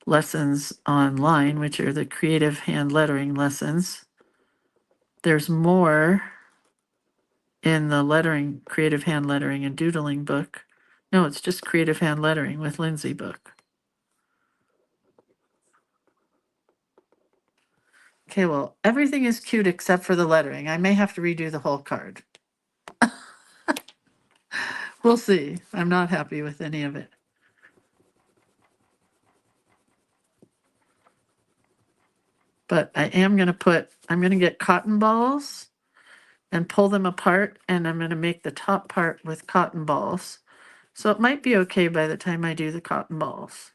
lessons online, which are the creative hand lettering lessons. There's more in the lettering, creative hand lettering and doodling book. No, it's just creative hand lettering with Lindsay book. Okay, well, everything is cute except for the lettering. I may have to redo the whole card. We'll see. I'm not happy with any of it. But I am going to I'm going to get cotton balls and pull them apart, and I'm going to make the top part with cotton balls. So it might be okay by the time I do the cotton balls.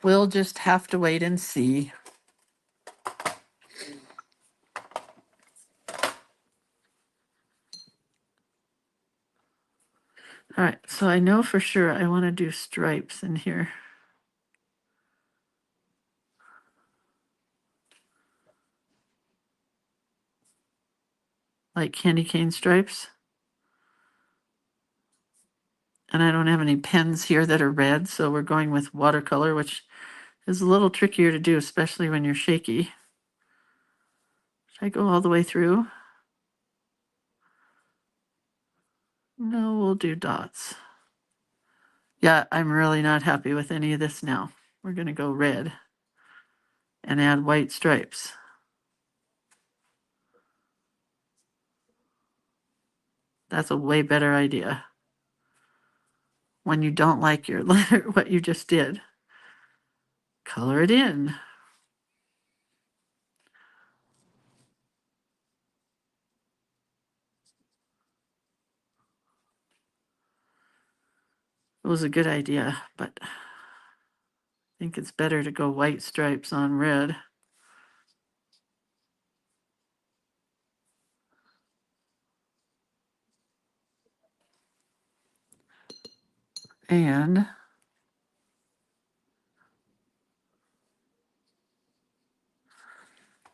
We'll just have to wait and see. All right, so I know for sure I want to do stripes in here. Like candy cane stripes. And I don't have any pens here that are red, so we're going with watercolor, which is a little trickier to do, especially when you're shaky. Should I go all the way through? No, we'll do dots. Yeah, I'm really not happy with any of this now. We're going to go red and add white stripes. That's a way better idea. When you don't like your letter, what you just did, color it in. It was a good idea, but I think it's better to go white stripes on red. And I'm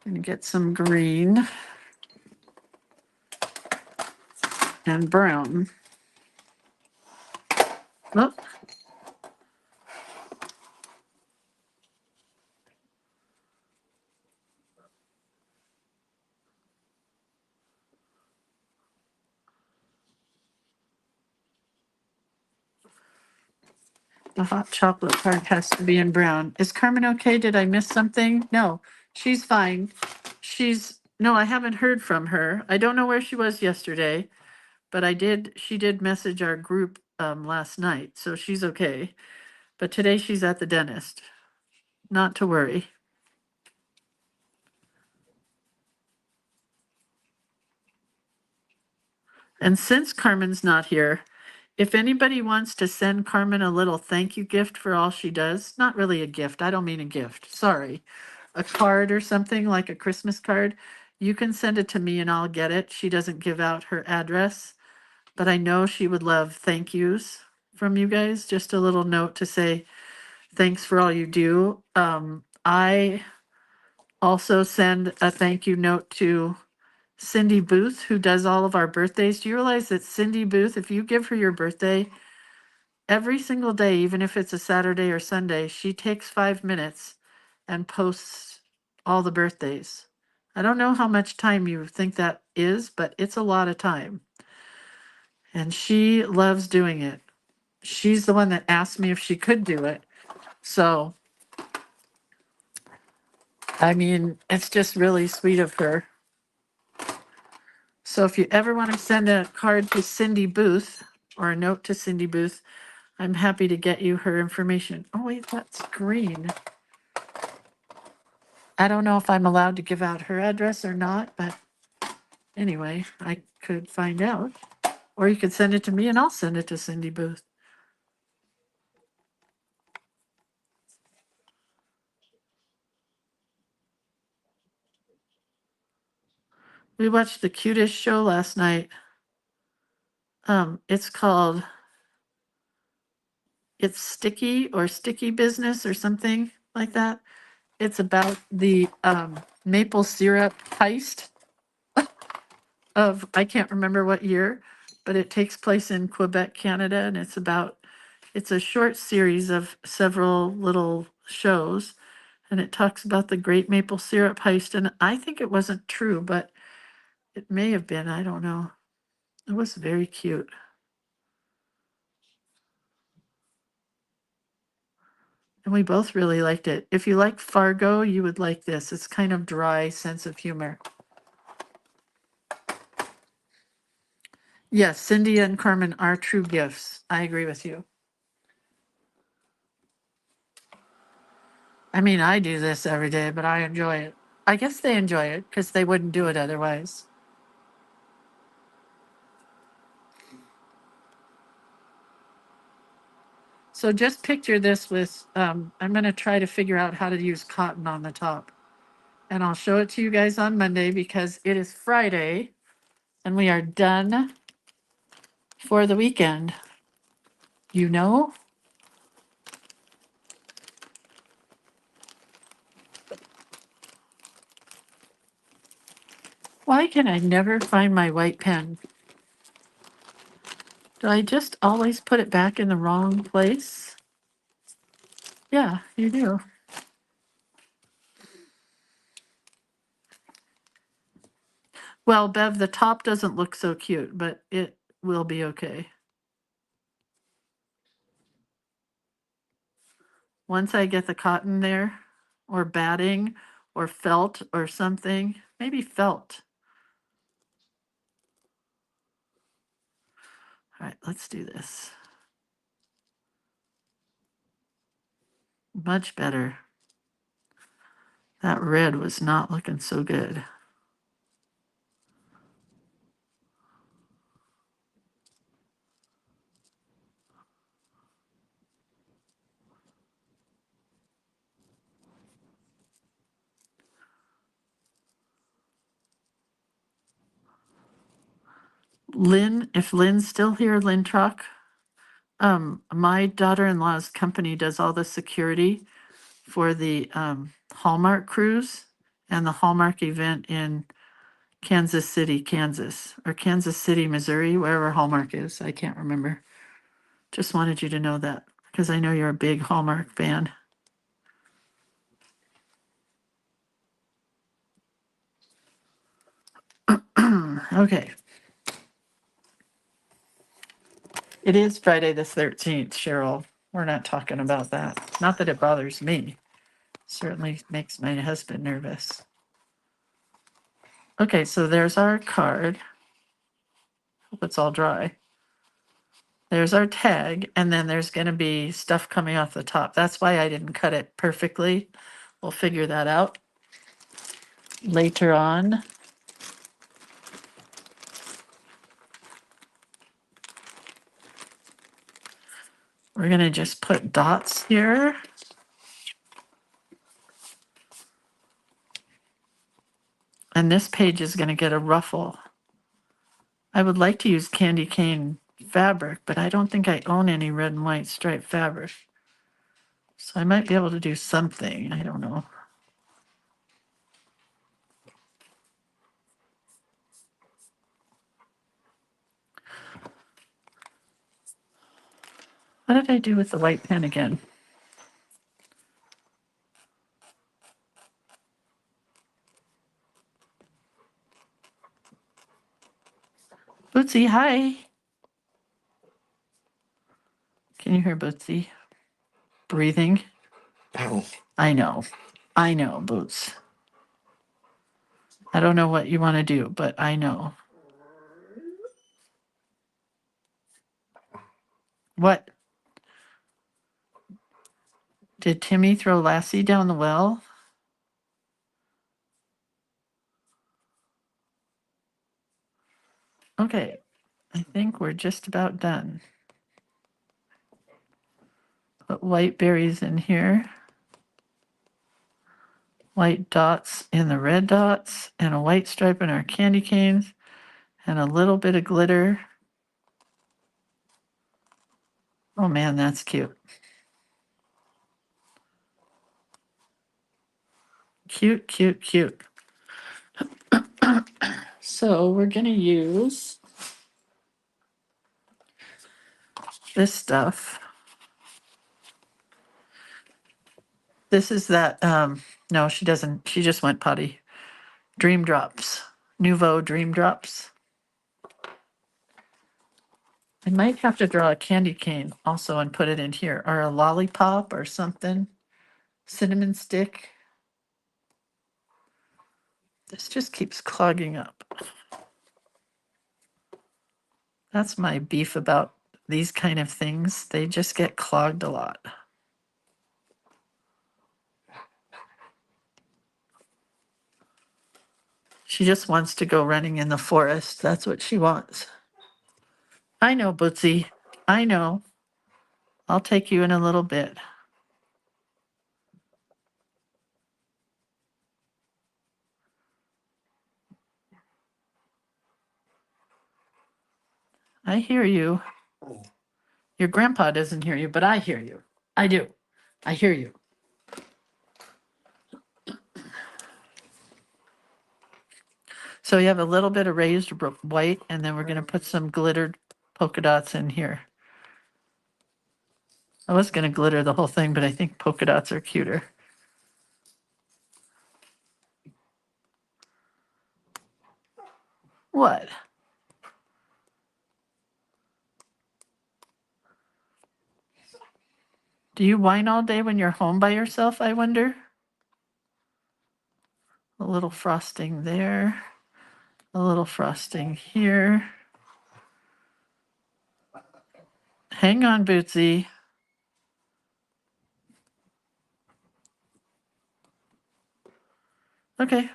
going to get some green and brown. Oh. The hot chocolate part has to be in brown. Is Carmen okay? Did I miss something? No, she's fine. No, I haven't heard from her. I don't know where she was yesterday, but she did message our group last night, so she's okay. But today she's at the dentist. Not to worry. And since Carmen's not here, if anybody wants to send Carmen a little thank you gift for all she does, not really a gift, I don't mean a gift, sorry, a card or something like a Christmas card, you can send it to me and I'll get it. She doesn't give out her address, but I know she would love thank yous from you guys. Just a little note to say thanks for all you do. I also send a thank you note to Cindy Booth, who does all of our birthdays. Do you realize that Cindy Booth, if you give her your birthday, every single day, even if it's a Saturday or Sunday, she takes 5 minutes and posts all the birthdays. I don't know how much time you think that is, but it's a lot of time. And she loves doing it. She's the one that asked me if she could do it. So, I mean, it's just really sweet of her. So if you ever want to send a card to Cindy Booth or a note to Cindy Booth, I'm happy to get you her information. Oh, wait, that's green. I don't know if I'm allowed to give out her address or not, but anyway, I could find out. Or you could send it to me and I'll send it to Cindy Booth. We watched the Cutest show last night. It's called It's Sticky or Sticky Business or something like that. It's about the maple syrup heist of, I can't remember what year, but it takes place in Quebec, Canada, and it's a short series of several little shows, and it talks about the great maple syrup heist. And I think it wasn't true, but it may have been. I don't know. It was very cute. And we both really liked it. If you like Fargo, you would like this. It's kind of dry sense of humor. Yes, Cindy and Carmen are true gifts. I agree with you. I mean, I do this every day, but I enjoy it. I guess they enjoy it because they wouldn't do it otherwise. So just picture this with, I'm going to try to figure out how to use cotton on the top. And I'll show it to you guys on Monday because it is Friday and we are done for the weekend. You know? Why can I never find my white pen? Do I just always put it back in the wrong place? Yeah, you do. Well, Bev, the top doesn't look so cute, but it will be okay. Once I get the cotton there, or batting, or felt, or something, maybe felt. All right, let's do this. Much better. That red was not looking so good. Lynn, if Lynn's still here, Lynn Truck, my daughter-in-law's company does all the security for the Hallmark cruise and the Hallmark event in Kansas City, Kansas, or Kansas City, Missouri, wherever Hallmark is. I can't remember. Just wanted you to know that because I know you're a big Hallmark fan. Okay. It is Friday the 13th, Cheryl. We're not talking about that. Not that it bothers me. Certainly makes my husband nervous. Okay, so there's our card. Hope it's all dry. There's our tag, and then there's going to be stuff coming off the top. That's why I didn't cut it perfectly. We'll figure that out later on. We're going to just put dots here. And this page is going to get a ruffle. I would like to use candy cane fabric, but I don't think I own any red and white striped fabric. So I might be able to do something. I don't know. What did I do with the white pen again? Bootsy, hi. Can you hear Bootsy breathing? I know. I know, Boots. I don't know what you want to do, but I know. What? Did Timmy throw Lassie down the well? Okay, I think we're just about done. Put white berries in here. White dots in the red dots, and a white stripe in our candy canes, and a little bit of glitter. Oh man, that's cute. Cute, cute, cute. So we're gonna use this stuff. This is that, no, she doesn't, she just went potty. Dream Drops, Nouveau Dream Drops. I might have to draw a candy cane also and put it in here, or a lollipop or something. Cinnamon stick. This just keeps clogging up. That's my beef about these kind of things. They just get clogged a lot. She just wants to go running in the forest. That's what she wants. I know, Bootsy. I know. I'll take you in a little bit. I hear you. Your grandpa doesn't hear you, but I hear you. I do. I hear you. So you have a little bit of raised white, and then we're going to put some glittered polka dots in here. I was going to glitter the whole thing, but I think polka dots are cuter. What? Do you whine all day when you're home by yourself, I wonder? A little frosting there. A little frosting here. Hang on, Bootsy. Okay,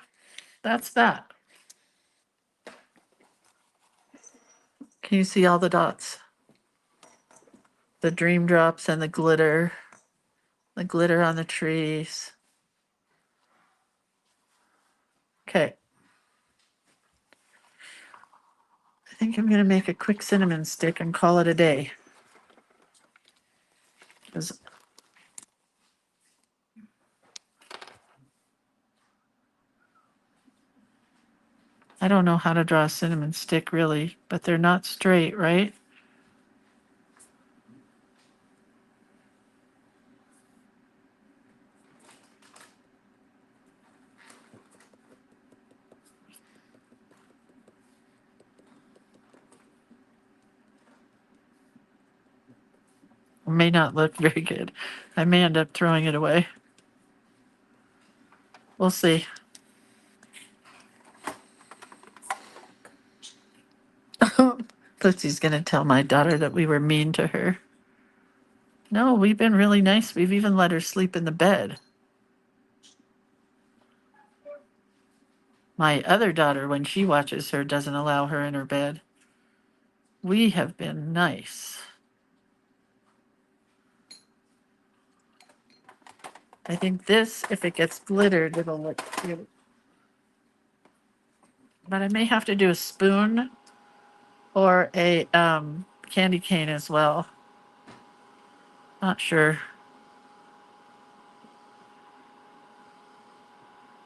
that's that. Can you see all the dots? The dream drops and the glitter on the trees. Okay. I think I'm going to make a quick cinnamon stick and call it a day. 'Cause I don't know how to draw a cinnamon stick really, but they're not straight, right? It may not look very good. I may end up throwing it away. We'll see. Tootsy's going to tell my daughter that we were mean to her. No, we've been really nice. We've even let her sleep in the bed. My other daughter, when she watches her, doesn't allow her in her bed. We have been nice. I think this, if it gets glittered, it'll look cute. But I may have to do a spoon or a candy cane as well. Not sure.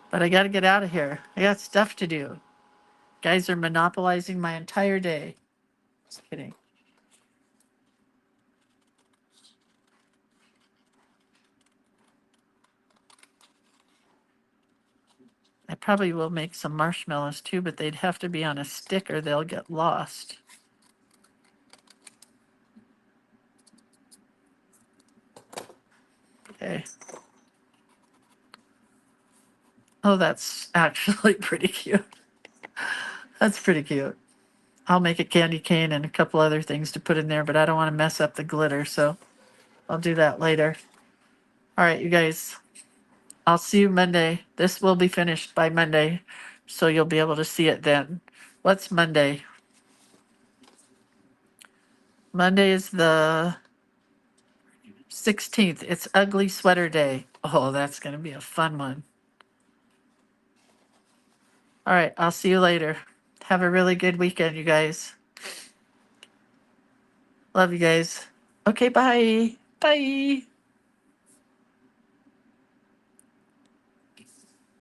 But I got to get out of here. I got stuff to do. Guys are monopolizing my entire day. Just kidding. I probably will make some marshmallows too, but they'd have to be on a stick or they'll get lost. Okay. Oh, that's actually pretty cute. That's pretty cute. I'll make a candy cane and a couple other things to put in there, but I don't want to mess up the glitter, so I'll do that later. All right, you guys. I'll see you Monday. This will be finished by Monday, so you'll be able to see it then. What's Monday? Monday is the 16th. It's Ugly Sweater Day. Oh, that's going to be a fun one. All right, I'll see you later. Have a really good weekend, you guys. Love you guys. Okay, bye. Bye.